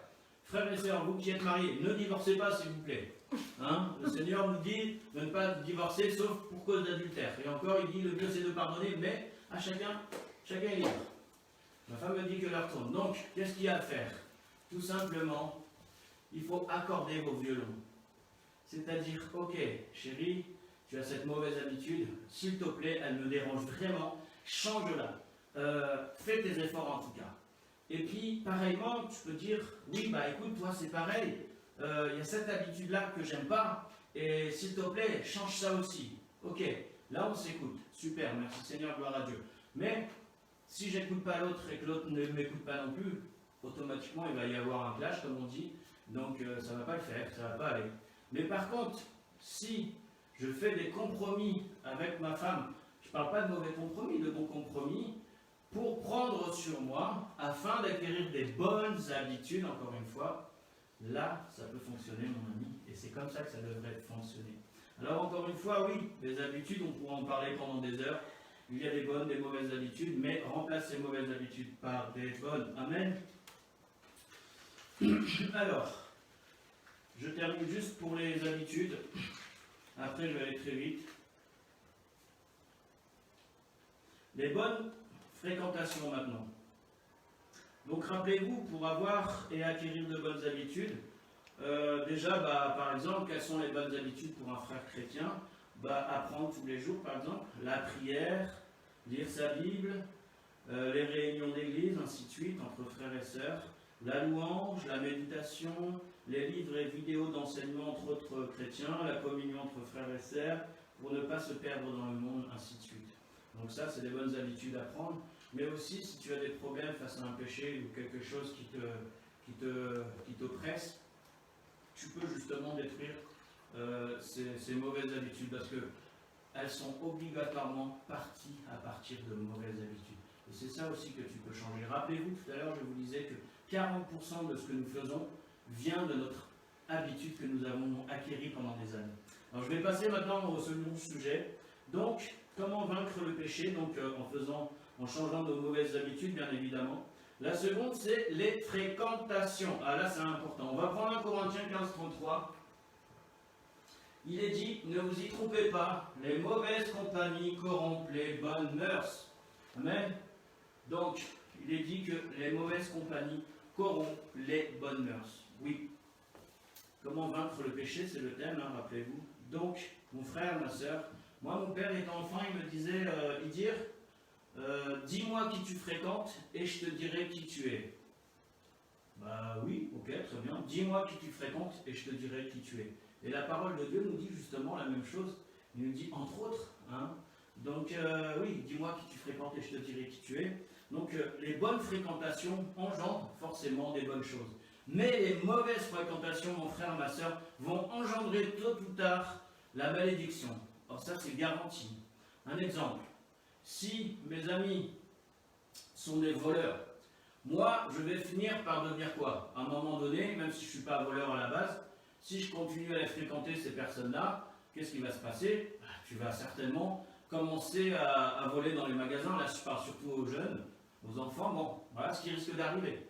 Frères et sœurs, vous qui êtes mariés, ne divorcez pas, s'il vous plaît. Hein, le Seigneur nous dit de ne pas divorcer, sauf pour cause d'adultère. Et encore, il dit le mieux c'est de pardonner, mais à chacun est libre. Ma femme me dit que l'heure tourne. Donc, qu'est-ce qu'il y a à faire? Tout simplement, il faut accorder vos violons. C'est-à-dire, ok, chérie, tu as cette mauvaise habitude, s'il te plaît, elle me dérange vraiment, change-la. Fais tes efforts en tout cas. Et puis, pareillement, tu peux dire, oui, bah écoute, toi c'est pareil, il y a cette habitude-là que j'aime pas, et s'il te plaît, change ça aussi. Ok, là on s'écoute, super, merci Seigneur, gloire à Dieu. Mais, si j'écoute pas l'autre et que l'autre ne m'écoute pas non plus, automatiquement il va y avoir un clash, comme on dit, donc ça va pas le faire, ça va pas aller. Mais par contre, si je fais des compromis avec ma femme, je parle pas de mauvais compromis, de bons compromis, pour prendre sur moi, afin d'acquérir des bonnes habitudes, encore une fois, là, ça peut fonctionner, mon ami, et c'est comme ça que ça devrait fonctionner. Alors, encore une fois, oui, des habitudes, on pourra en parler pendant des heures. Il y a des bonnes, des mauvaises habitudes, mais remplace ces mauvaises habitudes par des bonnes. Amen. Alors, je termine juste pour les habitudes. Après, je vais aller très vite. Les bonnes fréquentations maintenant. Donc rappelez-vous, pour avoir et acquérir de bonnes habitudes, déjà, par exemple, quelles sont les bonnes habitudes pour un frère chrétien? Apprendre tous les jours, par exemple, la prière, lire sa Bible, les réunions d'église, ainsi de suite, entre frères et sœurs, la louange, la méditation, les livres et vidéos d'enseignement entre autres chrétiens, la communion entre frères et sœurs, pour ne pas se perdre dans le monde, ainsi de suite. Donc ça, c'est des bonnes habitudes à prendre. Mais aussi, si tu as des problèmes face à un péché ou quelque chose qui te presse, tu peux justement détruire ces mauvaises habitudes parce qu'elles sont obligatoirement parties à partir de mauvaises habitudes. Et c'est ça aussi que tu peux changer. Rappelez-vous, tout à l'heure, je vous disais que 40% de ce que nous faisons vient de notre habitude que nous avons acquérie pendant des années. Alors, je vais passer maintenant au second sujet. Donc, comment vaincre le péché? Donc, en changeant nos mauvaises habitudes, bien évidemment. La seconde, c'est les fréquentations. Ah là, c'est important. On va prendre 1 Corinthiens 15, 33. Il est dit, ne vous y trompez pas, les mauvaises compagnies corrompent les bonnes mœurs. Amen. Donc, il est dit que les mauvaises compagnies corrompent les bonnes mœurs. Oui. Comment vaincre le péché, c'est le thème, hein, rappelez-vous. Donc, mon frère, ma soeur, moi, mon père étant enfant, il me disait, dis-moi qui tu fréquentes et je te dirai qui tu es. Bah oui, ok, très bien. Dis-moi qui tu fréquentes et je te dirai qui tu es. Et la parole de Dieu nous dit justement la même chose. Il nous dit entre autres, hein. Donc oui, dis-moi qui tu fréquentes et je te dirai qui tu es. Donc les bonnes fréquentations engendrent forcément des bonnes choses. Mais les mauvaises fréquentations, mon frère, ma soeur, vont engendrer tôt ou tard la malédiction. Or ça, c'est garanti. Un exemple. Si mes amis sont des voleurs, moi, je vais finir par devenir quoi? À un moment donné, même si je ne suis pas voleur à la base, si je continue à les fréquenter, ces personnes-là, qu'est-ce qui va se passer? Tu vas certainement commencer à voler dans les magasins. Là, je parle surtout aux jeunes, aux enfants. Bon, voilà ce qui risque d'arriver.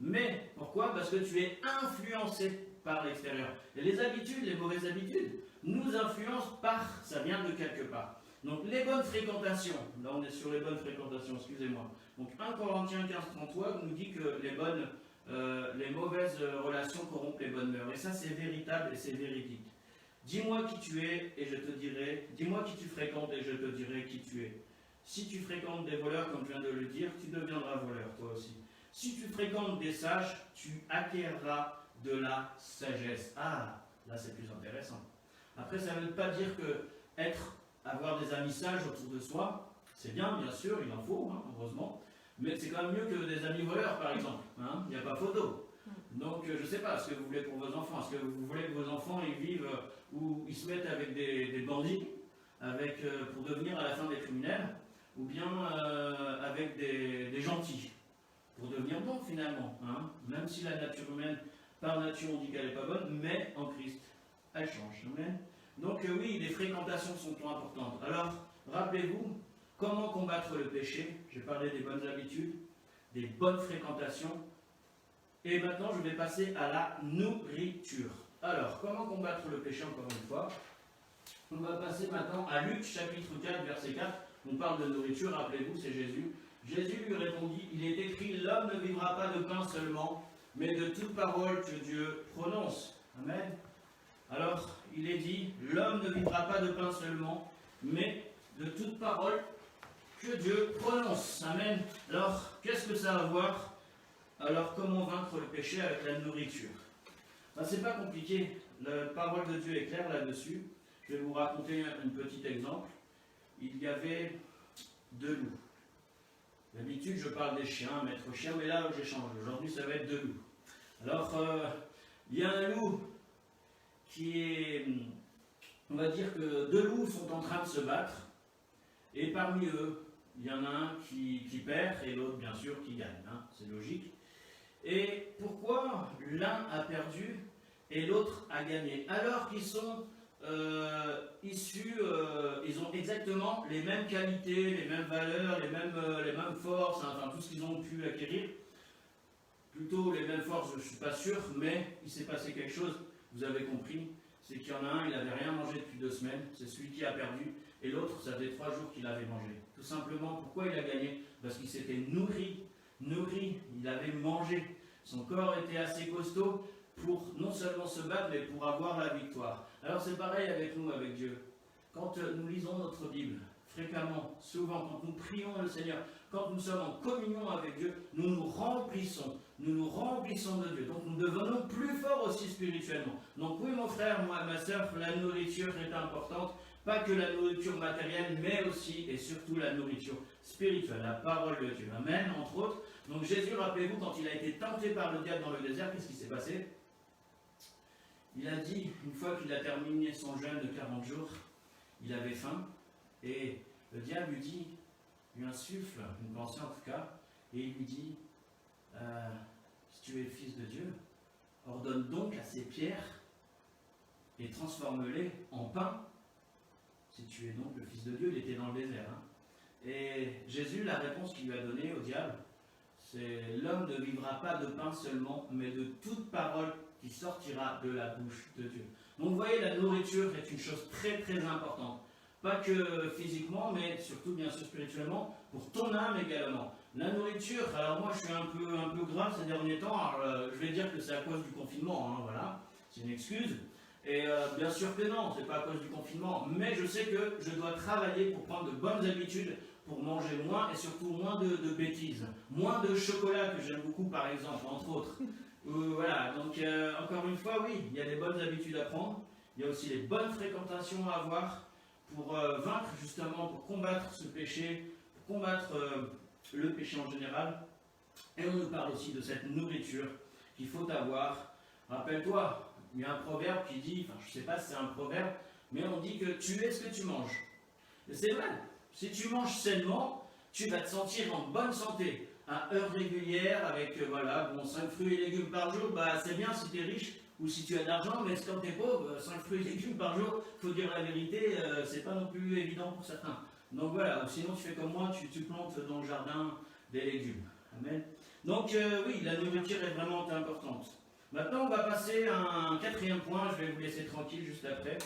Mais pourquoi? Parce que tu es influencé par l'extérieur. Et les habitudes, les mauvaises habitudes, nous influencent ça vient de quelque part. Donc les bonnes fréquentations, là on est sur les bonnes fréquentations, excusez-moi. Donc 1 Corinthiens 15, 33 nous dit que les mauvaises relations corrompent les bonnes mœurs. Et ça c'est véritable et c'est véridique. Dis-moi qui tu es et je te dirai, dis-moi qui tu fréquentes et je te dirai qui tu es. Si tu fréquentes des voleurs, comme je viens de le dire, tu deviendras voleur toi aussi. Si tu fréquentes des sages, tu acquerras de la sagesse. Ah, là c'est plus intéressant. Après, ça ne veut pas dire que avoir des amis sages autour de soi, c'est bien sûr, il en faut, hein, heureusement, mais c'est quand même mieux que des amis voleurs, par exemple. Hein, il n'y a pas photo. Donc, je ne sais pas ce que vous voulez pour vos enfants. Est-ce que vous voulez que vos enfants ils vivent ou ils se mettent avec des bandits, pour devenir à la fin des criminels, ou bien avec des gentils, pour devenir bons finalement. Hein, même si la nature humaine, par nature, on dit qu'elle n'est pas bonne, mais en Christ, elle change. Amen. Donc oui, les fréquentations sont importantes. Alors, rappelez-vous, comment combattre le péché? J'ai parlé des bonnes habitudes, des bonnes fréquentations. Et maintenant, je vais passer à la nourriture. Alors, comment combattre le péché encore une fois? On va passer maintenant à Luc, chapitre 4, verset 4. On parle de nourriture, rappelez-vous, c'est Jésus. Jésus lui répondit, il est écrit, l'homme ne vivra pas de pain seulement, mais de toute parole que Dieu prononce. Amen. Alors, il est dit, l'homme ne vivra pas de pain seulement, mais de toute parole que Dieu prononce. Amen. Alors, qu'est-ce que ça a à voir? Alors, comment vaincre le péché avec la nourriture? Ben, c'est pas compliqué. La parole de Dieu est claire là-dessus. Je vais vous raconter un petit exemple. Il y avait 2 loups. D'habitude, je parle des chiens, maître chien, mais là, j'échange. Aujourd'hui, ça va être 2 loups. Alors, il y a un loup qui est, on va dire que 2 loups sont en train de se battre, et parmi eux, il y en a un qui perd, et l'autre, bien sûr, qui gagne, hein, c'est logique. Et pourquoi l'un a perdu et l'autre a gagné? Alors qu'ils sont ils ont exactement les mêmes qualités, les mêmes valeurs, les mêmes forces, enfin tout ce qu'ils ont pu acquérir. Plutôt les mêmes forces, je ne suis pas sûr, mais il s'est passé quelque chose. Vous avez compris, c'est qu'il y en a un, il n'avait rien mangé depuis 2 semaines, c'est celui qui a perdu, et l'autre, ça faisait 3 jours qu'il avait mangé. Tout simplement, pourquoi il a gagné? Parce qu'il s'était nourri, il avait mangé. Son corps était assez costaud pour non seulement se battre, mais pour avoir la victoire. Alors c'est pareil avec nous, avec Dieu. Quand nous lisons notre Bible, fréquemment, souvent, quand nous prions le Seigneur, quand nous sommes en communion avec Dieu, nous nous remplissons de Dieu. Donc nous devenons plus forts aussi spirituellement. spirituellement. Donc oui, mon frère, moi, ma soeur, la nourriture est importante. Pas que la nourriture matérielle, mais aussi et surtout la nourriture spirituelle, la parole de Dieu. Amen, entre autres. Donc Jésus, rappelez-vous, quand il a été tenté par le diable dans le désert, qu'est-ce qui s'est passé? Il a dit, une fois qu'il a terminé son jeûne de 40 jours, il avait faim, et le diable lui insuffle, une pensée en tout cas, et il lui dit, si tu es le Fils de Dieu, ordonne donc à ces pierres et transforme-les en pain. Si tu es donc le Fils de Dieu, il était dans le désert. Hein. Et Jésus, la réponse qu'il lui a donnée au diable, c'est l'homme ne vivra pas de pain seulement, mais de toute parole qui sortira de la bouche de Dieu. Donc vous voyez, la nourriture est une chose très très importante. Pas que physiquement, mais surtout bien sûr spirituellement, pour ton âme également. La nourriture, alors moi je suis un peu grave ces derniers temps, alors, je vais dire que c'est à cause du confinement, hein, voilà, c'est une excuse. Et bien sûr que non, c'est pas à cause du confinement, mais je sais que je dois travailler pour prendre de bonnes habitudes, pour manger moins et surtout moins de bêtises, moins de chocolat que j'aime beaucoup par exemple, entre autres. Voilà, donc encore une fois, oui, il y a des bonnes habitudes à prendre, il y a aussi les bonnes fréquentations à avoir pour vaincre justement, pour combattre ce péché, pour combattre le péché en général. Et on nous parle aussi de cette nourriture qu'il faut avoir. Rappelle-toi, il y a un proverbe qui dit, enfin je ne sais pas si c'est un proverbe, mais on dit que tu es ce que tu manges. Et c'est vrai, si tu manges sainement, tu vas te sentir en bonne santé, à heure régulière, avec voilà, bon, 5 fruits et légumes par jour, bah, c'est bien si tu es riche ou si tu as de l'argent, mais quand tu es pauvre, 5 fruits et légumes par jour, il faut dire la vérité, c'est pas non plus évident pour certains. Donc voilà, sinon tu fais comme moi, tu plantes dans le jardin des légumes. Amen. Donc oui, la nourriture est vraiment importante. Maintenant, on va passer à un quatrième point, je vais vous laisser tranquille juste après.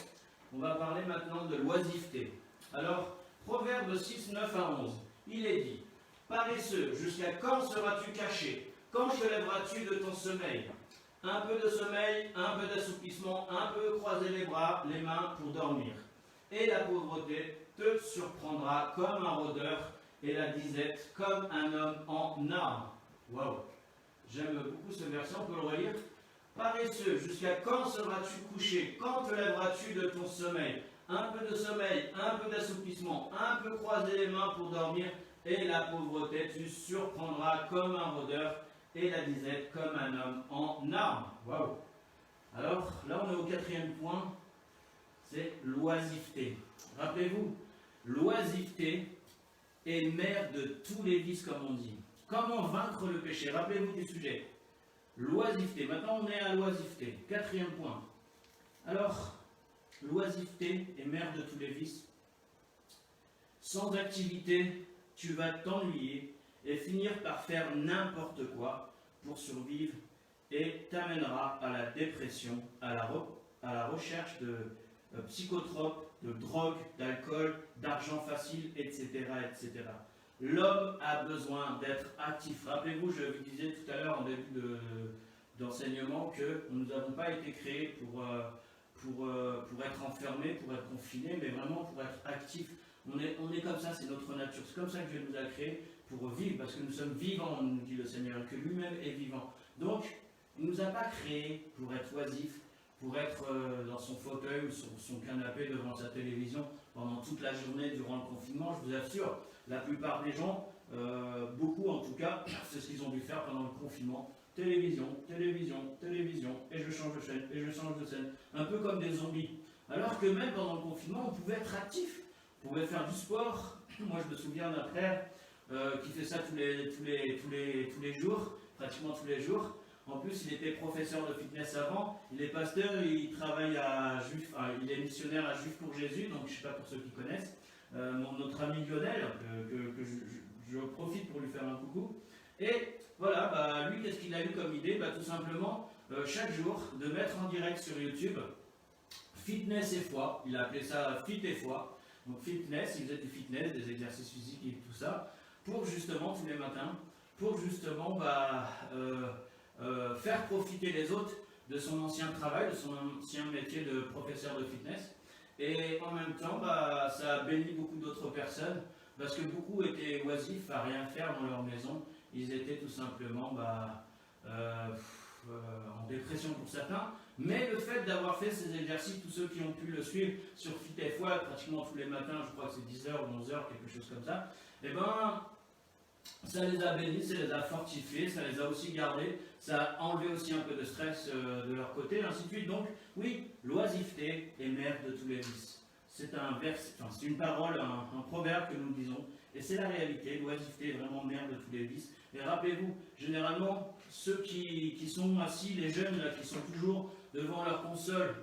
On va parler maintenant de l'oisiveté. Alors, Proverbe 6, 9 à 11, il est dit, « Paresseux, jusqu'à quand seras-tu caché? Quand te lèveras-tu de ton sommeil? Un peu de sommeil, un peu d'assoupissement, un peu croiser les bras, les mains pour dormir. Et la pauvreté te surprendra comme un rôdeur, et la disette comme un homme en armes. » Waouh! J'aime beaucoup ce verset, on peut le relire. Paresseux, jusqu'à quand seras-tu couché? Quand te lèveras-tu de ton sommeil? Un peu de sommeil, un peu d'assoupissement, un peu croiser les mains pour dormir, et la pauvreté tu surprendras comme un rôdeur, et la disette comme un homme en armes. Waouh! Alors, là on est au quatrième point, c'est l'oisiveté. Rappelez-vous, l'oisiveté est mère de tous les vices, comme on dit. Comment vaincre le péché? Rappelez-vous du sujet. L'oisiveté. Maintenant, on est à l'oisiveté. Quatrième point. Alors, l'oisiveté est mère de tous les vices. Sans activité, tu vas t'ennuyer et finir par faire n'importe quoi pour survivre et t'amènera à la dépression, à la recherche de psychotropes, de drogue, d'alcool, d'argent facile, etc., etc. L'homme a besoin d'être actif. Rappelez-vous, je vous disais tout à l'heure en début d'enseignement que nous n'avons pas été créés pour être enfermés, pour être confinés, mais vraiment pour être actifs. On est comme ça, c'est notre nature. C'est comme ça que Dieu nous a créés, pour vivre, parce que nous sommes vivants, nous dit le Seigneur, et que lui-même est vivant. Donc, il ne nous a pas créés pour être oisifs, pour être dans son fauteuil ou sur son canapé devant sa télévision pendant toute la journée durant le confinement. Je vous assure, la plupart des gens, beaucoup en tout cas, c'est ce qu'ils ont dû faire pendant le confinement. Télévision, télévision, télévision, et je change de chaîne, et je change de scène. Un peu comme des zombies. Alors que même pendant le confinement, on pouvait être actif. On pouvait faire du sport. Moi, je me souviens d'un frère qui fait ça tous les jours, pratiquement tous les jours. En plus, il était professeur de fitness avant, il est pasteur, il travaille à Juif, il est missionnaire à Juif pour Jésus, donc je ne sais pas pour ceux qui connaissent. Notre ami Lionel, que je profite pour lui faire un coucou. Et voilà, bah, lui, qu'est-ce qu'il a eu comme idée? Bah, tout simplement, chaque jour, de mettre en direct sur YouTube Fitness et foi. Il a appelé ça Fit et foi. Donc fitness, il faisait du fitness, des exercices physiques et tout ça, pour justement, tous les matins, pour justement faire profiter les autres de son ancien travail, de son ancien métier de professeur de fitness. Et en même temps, bah, ça a béni beaucoup d'autres personnes, parce que beaucoup étaient oisifs à rien faire dans leur maison. Ils étaient tout simplement en dépression pour certains, mais le fait d'avoir fait ces exercices, tous ceux qui ont pu le suivre sur Fit et Foi, pratiquement tous les matins, je crois que c'est 10h ou 11h, quelque chose comme ça, et ben ça les a bénis, ça les a fortifiés, ça les a aussi gardés, ça a enlevé aussi un peu de stress de leur côté, et ainsi de suite. Donc, oui, l'oisiveté est mère de tous les vices. C'est un verset, enfin, c'est une parole, un proverbe que nous disons, et c'est la réalité. L'oisiveté est vraiment mère de tous les vices. Et rappelez-vous, généralement, ceux qui sont assis, les jeunes là, qui sont toujours devant leur console,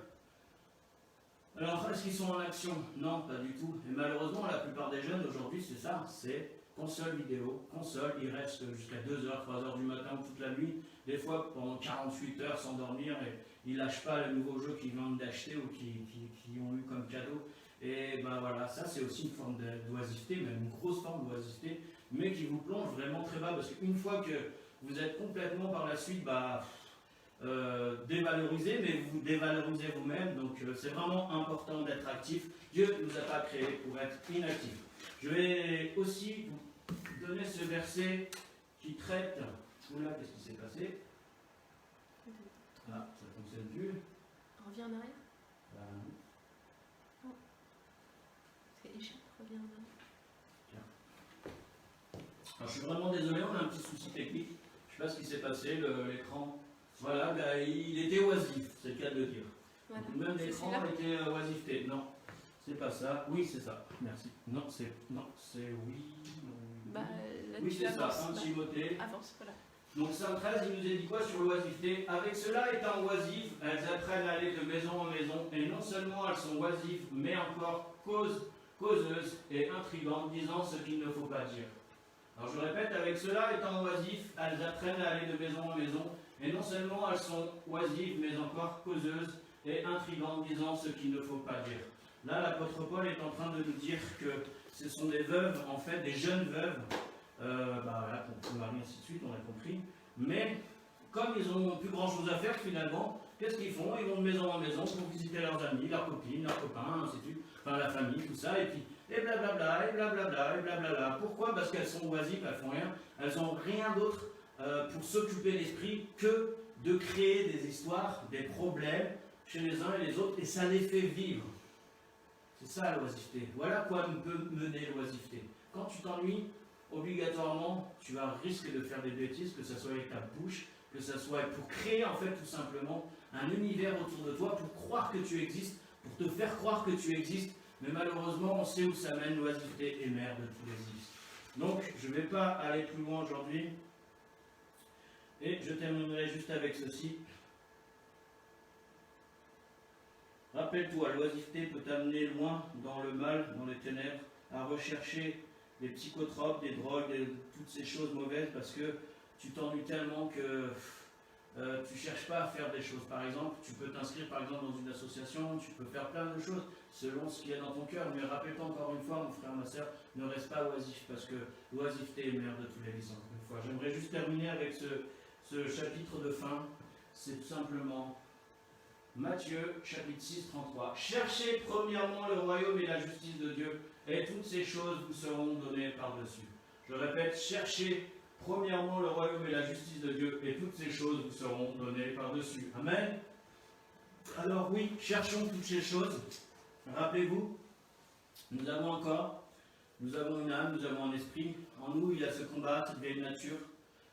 alors est-ce qu'ils sont en action? Non, pas du tout. Et malheureusement, la plupart des jeunes aujourd'hui, c'est ça, c'est console vidéo, console, ils restent jusqu'à 2h, 3h du matin ou toute la nuit, des fois pendant 48 heures sans dormir, et ils lâchent pas les nouveaux jeux qu'ils viennent d'acheter ou qui ont eu comme cadeau. Et ben voilà, ça c'est aussi une forme d'oisiveté, même une grosse forme d'oisiveté, mais qui vous plonge vraiment très bas, parce qu'une fois que vous êtes complètement par la suite dévalorisé, mais vous dévalorisez vous-même, donc c'est vraiment important d'être actif. Dieu ne nous a pas créés pour être inactifs. Je vais aussi vous donner ce verset qui traite. Oula, qu'est-ce qui s'est passé? Ah, ça fonctionne plus.
Reviens en arrière.
Ben,
C'est échappe, reviens en arrière.
alors, je suis vraiment désolé, on a un petit souci technique. Je ne sais pas ce qui s'est passé, l'écran. Voilà, ben, il était oisif, c'est le cas de le dire.
Voilà.
Donc, même l'écran était oisiveté. Non, c'est pas ça. Oui, c'est ça. Merci. Non, c'est oui. Non.
Bah, là,
Oui,
tu
c'est ça.
avances.
1 Timothée.
Avance, voilà.
Donc 5.13, il nous a dit quoi sur l'oisiveté? Avec cela étant oisives, elles apprennent à aller de maison en maison, et non seulement elles sont oisives, mais encore causeuses et intrigantes, disant ce qu'il ne faut pas dire. Alors je répète, avec cela étant oisives, elles apprennent à aller de maison en maison, et non seulement elles sont oisives, mais encore causeuses et intrigantes, disant ce qu'il ne faut pas dire. Là, l'apôtre Paul est en train de nous dire que ce sont des veuves, en fait, des jeunes veuves, voilà, qu'on marie, ainsi de suite, on a compris. Mais comme ils n'ont plus grand chose à faire finalement, qu'est-ce qu'ils font? Ils vont de maison en maison pour visiter leurs amis, leurs copines, leurs copains, ainsi de suite, enfin la famille, tout ça, et puis et blablabla, et blablabla, et blablabla. Pourquoi? Parce qu'elles sont oisives, elles font rien, elles n'ont rien d'autre pour s'occuper l'esprit que de créer des histoires, des problèmes chez les uns et les autres, et ça les fait vivre. C'est ça l'oisiveté. Voilà quoi peut mener l'oisiveté. Quand tu t'ennuies, obligatoirement, tu vas risquer de faire des bêtises, que ce soit avec ta bouche, que ce soit pour créer en fait tout simplement un univers autour de toi, pour croire que tu existes, pour te faire croire que tu existes, mais malheureusement on sait où ça mène, l'oisiveté est mère de tous les vices. Donc je ne vais pas aller plus loin aujourd'hui, et je terminerai juste avec ceci. Rappelle-toi, l'oisiveté peut t'amener loin dans le mal, dans les ténèbres, à rechercher des psychotropes, des drogues, toutes ces choses mauvaises, parce que tu t'ennuies tellement que tu ne cherches pas à faire des choses. Par exemple, tu peux t'inscrire par exemple dans une association, tu peux faire plein de choses selon ce qu'il y a dans ton cœur, mais rappelle-toi encore une fois, mon frère, ma soeur, ne reste pas oisif, parce que l'oisiveté est mère de tous les vices. Encore une fois, j'aimerais juste terminer avec ce chapitre de fin. C'est tout simplement Matthieu, chapitre 6, 33. Cherchez premièrement le royaume et la justice de Dieu, et toutes ces choses vous seront données par-dessus. Je répète, cherchez premièrement le royaume et la justice de Dieu, et toutes ces choses vous seront données par-dessus. Amen. Alors oui, cherchons toutes ces choses. Rappelez-vous, nous avons un corps, nous avons une âme, nous avons un esprit. En nous, il y a ce combat, cette vieille nature.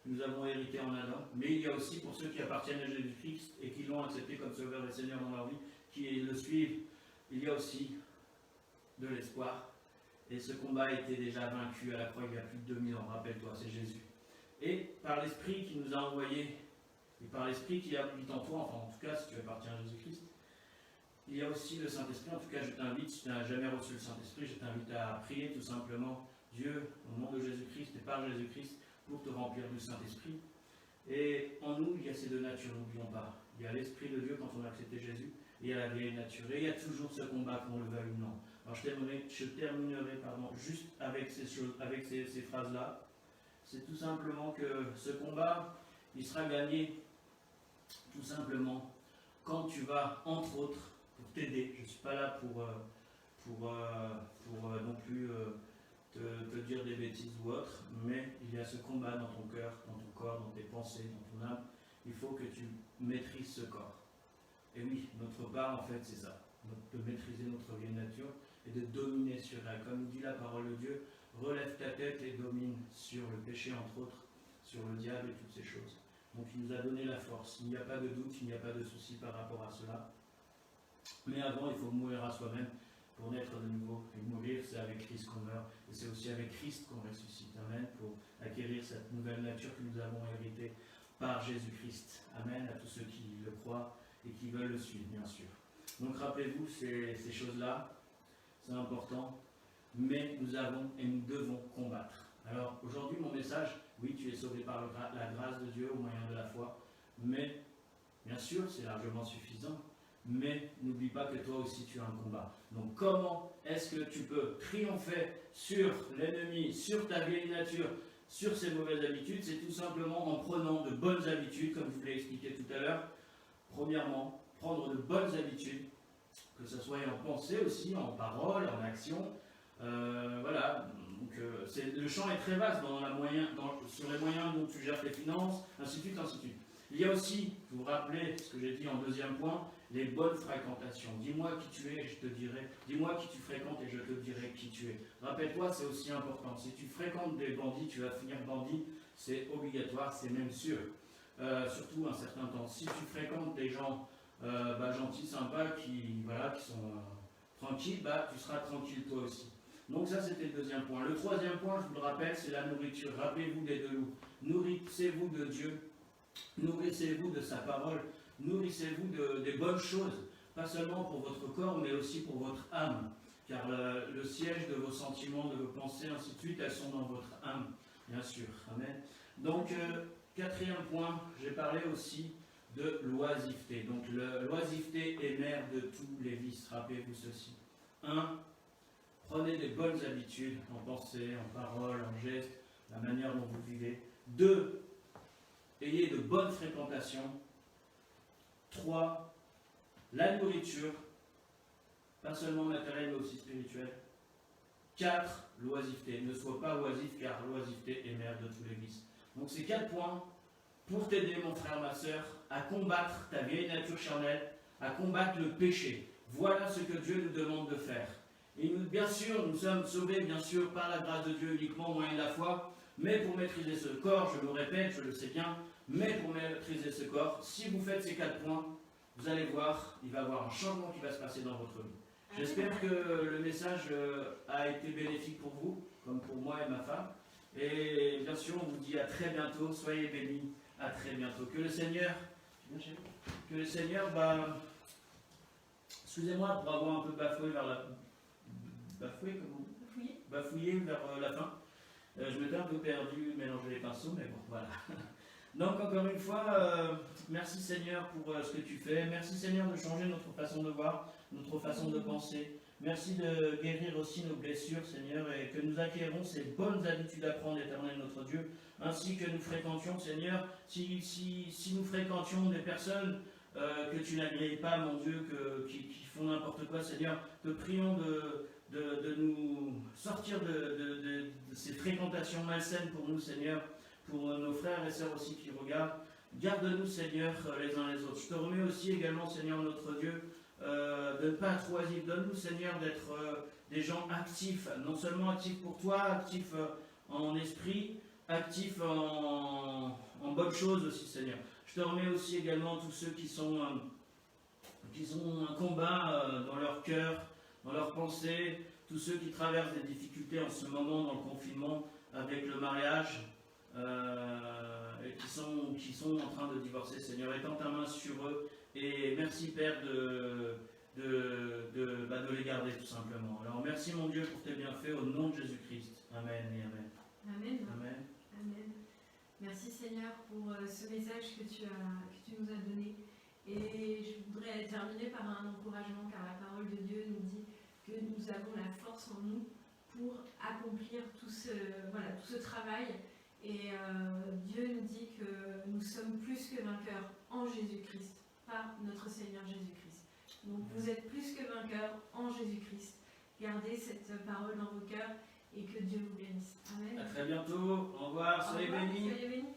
Nous avons hérité en Adam, mais il y a aussi pour ceux qui appartiennent à Jésus-Christ et qui l'ont accepté comme Sauveur et Seigneur dans leur vie, qui le suivent, il y a aussi de l'espoir. Et ce combat a été déjà vaincu à la croix il y a plus de 2000 ans, rappelle-toi, c'est Jésus. Et par l'Esprit qui nous a envoyés, et par l'Esprit qui habite en toi, enfin en tout cas si tu appartiens à Jésus-Christ, il y a aussi le Saint-Esprit. En tout cas, je t'invite, si tu n'as jamais reçu le Saint-Esprit, je t'invite à prier tout simplement Dieu, au nom de Jésus-Christ et par Jésus-Christ, pour te remplir du Saint-Esprit. Et en nous, il y a ces deux natures, n'oublions pas. Il y a l'Esprit de Dieu quand on a accepté Jésus, et il y a la vieille nature. Et il y a toujours ce combat, qu'on le veuille ou non. Alors je terminerai juste avec ces choses, avec ces phrases-là. C'est tout simplement que ce combat, il sera gagné tout simplement quand tu vas, entre autres, pour t'aider. Je ne suis pas là pour non plus te dire des bêtises ou autres, mais il y a ce combat dans ton cœur, dans ton corps, dans tes pensées, dans ton âme. il faut que tu maîtrises ce corps. Et oui, notre part, en fait, c'est ça. De maîtriser notre vieille nature et de dominer sur elle. Comme dit la parole de Dieu, relève ta tête et domine sur le péché, entre autres, sur le diable et toutes ces choses. Donc il nous a donné la force. Il n'y a pas de doute, il n'y a pas de souci par rapport à cela. Mais avant, il faut mourir à soi-même pour naître de nouveau. Et mourir, c'est avec Christ qu'on meurt. Et c'est aussi avec Christ qu'on ressuscite. Amen. Pour acquérir cette nouvelle nature que nous avons héritée par Jésus-Christ. Amen. À tous ceux qui le croient et qui veulent le suivre, bien sûr. Donc rappelez-vous ces choses-là. C'est important. Mais nous avons et nous devons combattre. Alors aujourd'hui, mon message, oui, tu es sauvé par la grâce de Dieu au moyen de la foi. Mais, bien sûr, c'est largement suffisant. Mais n'oublie pas que toi aussi tu as un combat. Donc comment est-ce que tu peux triompher sur l'ennemi, sur ta vieille nature, sur ses mauvaises habitudes? C'est tout simplement en prenant de bonnes habitudes, comme je vous l'ai expliqué tout à l'heure. Premièrement, prendre de bonnes habitudes, que ce soit en pensée aussi, en parole, en action. Voilà, donc le champ est très vaste sur les moyens dont tu gères tes finances, ainsi de suite, ainsi de suite. Il y a aussi, vous vous rappelez ce que j'ai dit en deuxième point, les bonnes fréquentations. Dis-moi qui tu es et je te dirai. Dis-moi qui tu fréquentes et je te dirai qui tu es. Rappelle-toi, c'est aussi important. Si tu fréquentes des bandits, tu vas finir bandit. C'est obligatoire, c'est même sûr. Surtout un certain temps. Si tu fréquentes des gens gentils, sympas, qui sont tranquilles, tu seras tranquille toi aussi. Donc ça, c'était le deuxième point. Le troisième point, je vous le rappelle, c'est la nourriture. Rappelez-vous des deux loups. Nourrissez-vous de Dieu. Nourrissez-vous de sa parole. Nourrissez-vous des bonnes choses. Pas seulement pour votre corps, mais aussi pour votre âme. Car le siège de vos sentiments, de vos pensées, ainsi de suite, elles sont dans votre âme. Bien sûr. Amen. Donc, quatrième point, j'ai parlé aussi de l'oisiveté. Donc, l'oisiveté est mère de tous les vices. Rappelez-vous ceci. 1. Prenez des bonnes habitudes en pensée, en parole, en geste, la manière dont vous vivez. 2. Ayez de bonnes fréquentations. 3. La nourriture, pas seulement matérielle mais aussi spirituelle. 4. L'oisiveté. Ne sois pas oisif car l'oisiveté est mère de tous les vices. Donc ces 4 points pour t'aider, mon frère, ma soeur, à combattre ta vieille nature charnelle, à combattre le péché. Voilà ce que Dieu nous demande de faire. Et nous, bien sûr, nous sommes sauvés, bien sûr, par la grâce de Dieu uniquement au moyen de la foi, mais pour maîtriser ce corps, je me répète, je le sais bien, mais pour maîtriser ce corps, si vous faites ces 4 points, vous allez voir, il va y avoir un changement qui va se passer dans votre vie. J'espère que le message a été bénéfique pour vous, comme pour moi et ma femme. Et bien sûr, on vous dit à très bientôt, soyez bénis, à très bientôt. Que le Seigneur, excusez-moi pour avoir un peu bafouillé vers la... Bafouillé vers la fin. Je m'étais un peu perdu, mélangé les pinceaux, mais bon, voilà. Donc, encore une fois, merci Seigneur pour ce que tu fais. Merci Seigneur de changer notre façon de voir, notre façon de penser. Merci de guérir aussi nos blessures, Seigneur, et que nous acquérons ces bonnes habitudes à prendre, Éternel notre Dieu, ainsi que nous fréquentions, Seigneur, si nous fréquentions des personnes que tu n'agréis pas, mon Dieu, qui font n'importe quoi, Seigneur, te prions de nous sortir de ces fréquentations malsaines pour nous, Seigneur, pour nos frères et sœurs aussi qui regardent. Garde-nous, Seigneur, les uns les autres. Je te remets aussi également, Seigneur notre Dieu, de ne pas être oisifs. Donne-nous, Seigneur, d'être des gens actifs, non seulement actifs pour toi, actifs en esprit, actifs en bonnes choses aussi, Seigneur. Je te remets aussi également tous ceux qui ont un combat dans leur cœur, dans leurs pensées, tous ceux qui traversent des difficultés en ce moment dans le confinement avec le mariage, et qui sont en train de divorcer. Seigneur, étends ta main sur eux et merci Père de les garder tout simplement. Alors merci mon Dieu pour tes bienfaits au nom de Jésus-Christ. Amen et amen.
Amen.
Amen.
Amen. Merci Seigneur pour ce message que tu nous as donné. Et je voudrais terminer par un encouragement car la parole de Dieu nous dit que nous avons la force en nous pour accomplir tout ce travail. Et Dieu nous dit que nous sommes plus que vainqueurs en Jésus-Christ, par notre Seigneur Jésus-Christ. Donc vous êtes plus que vainqueurs en Jésus-Christ. Gardez cette parole dans vos cœurs et que Dieu vous bénisse. Amen.
À très bientôt. Au revoir. Soyez bénis.
Soyez bénis.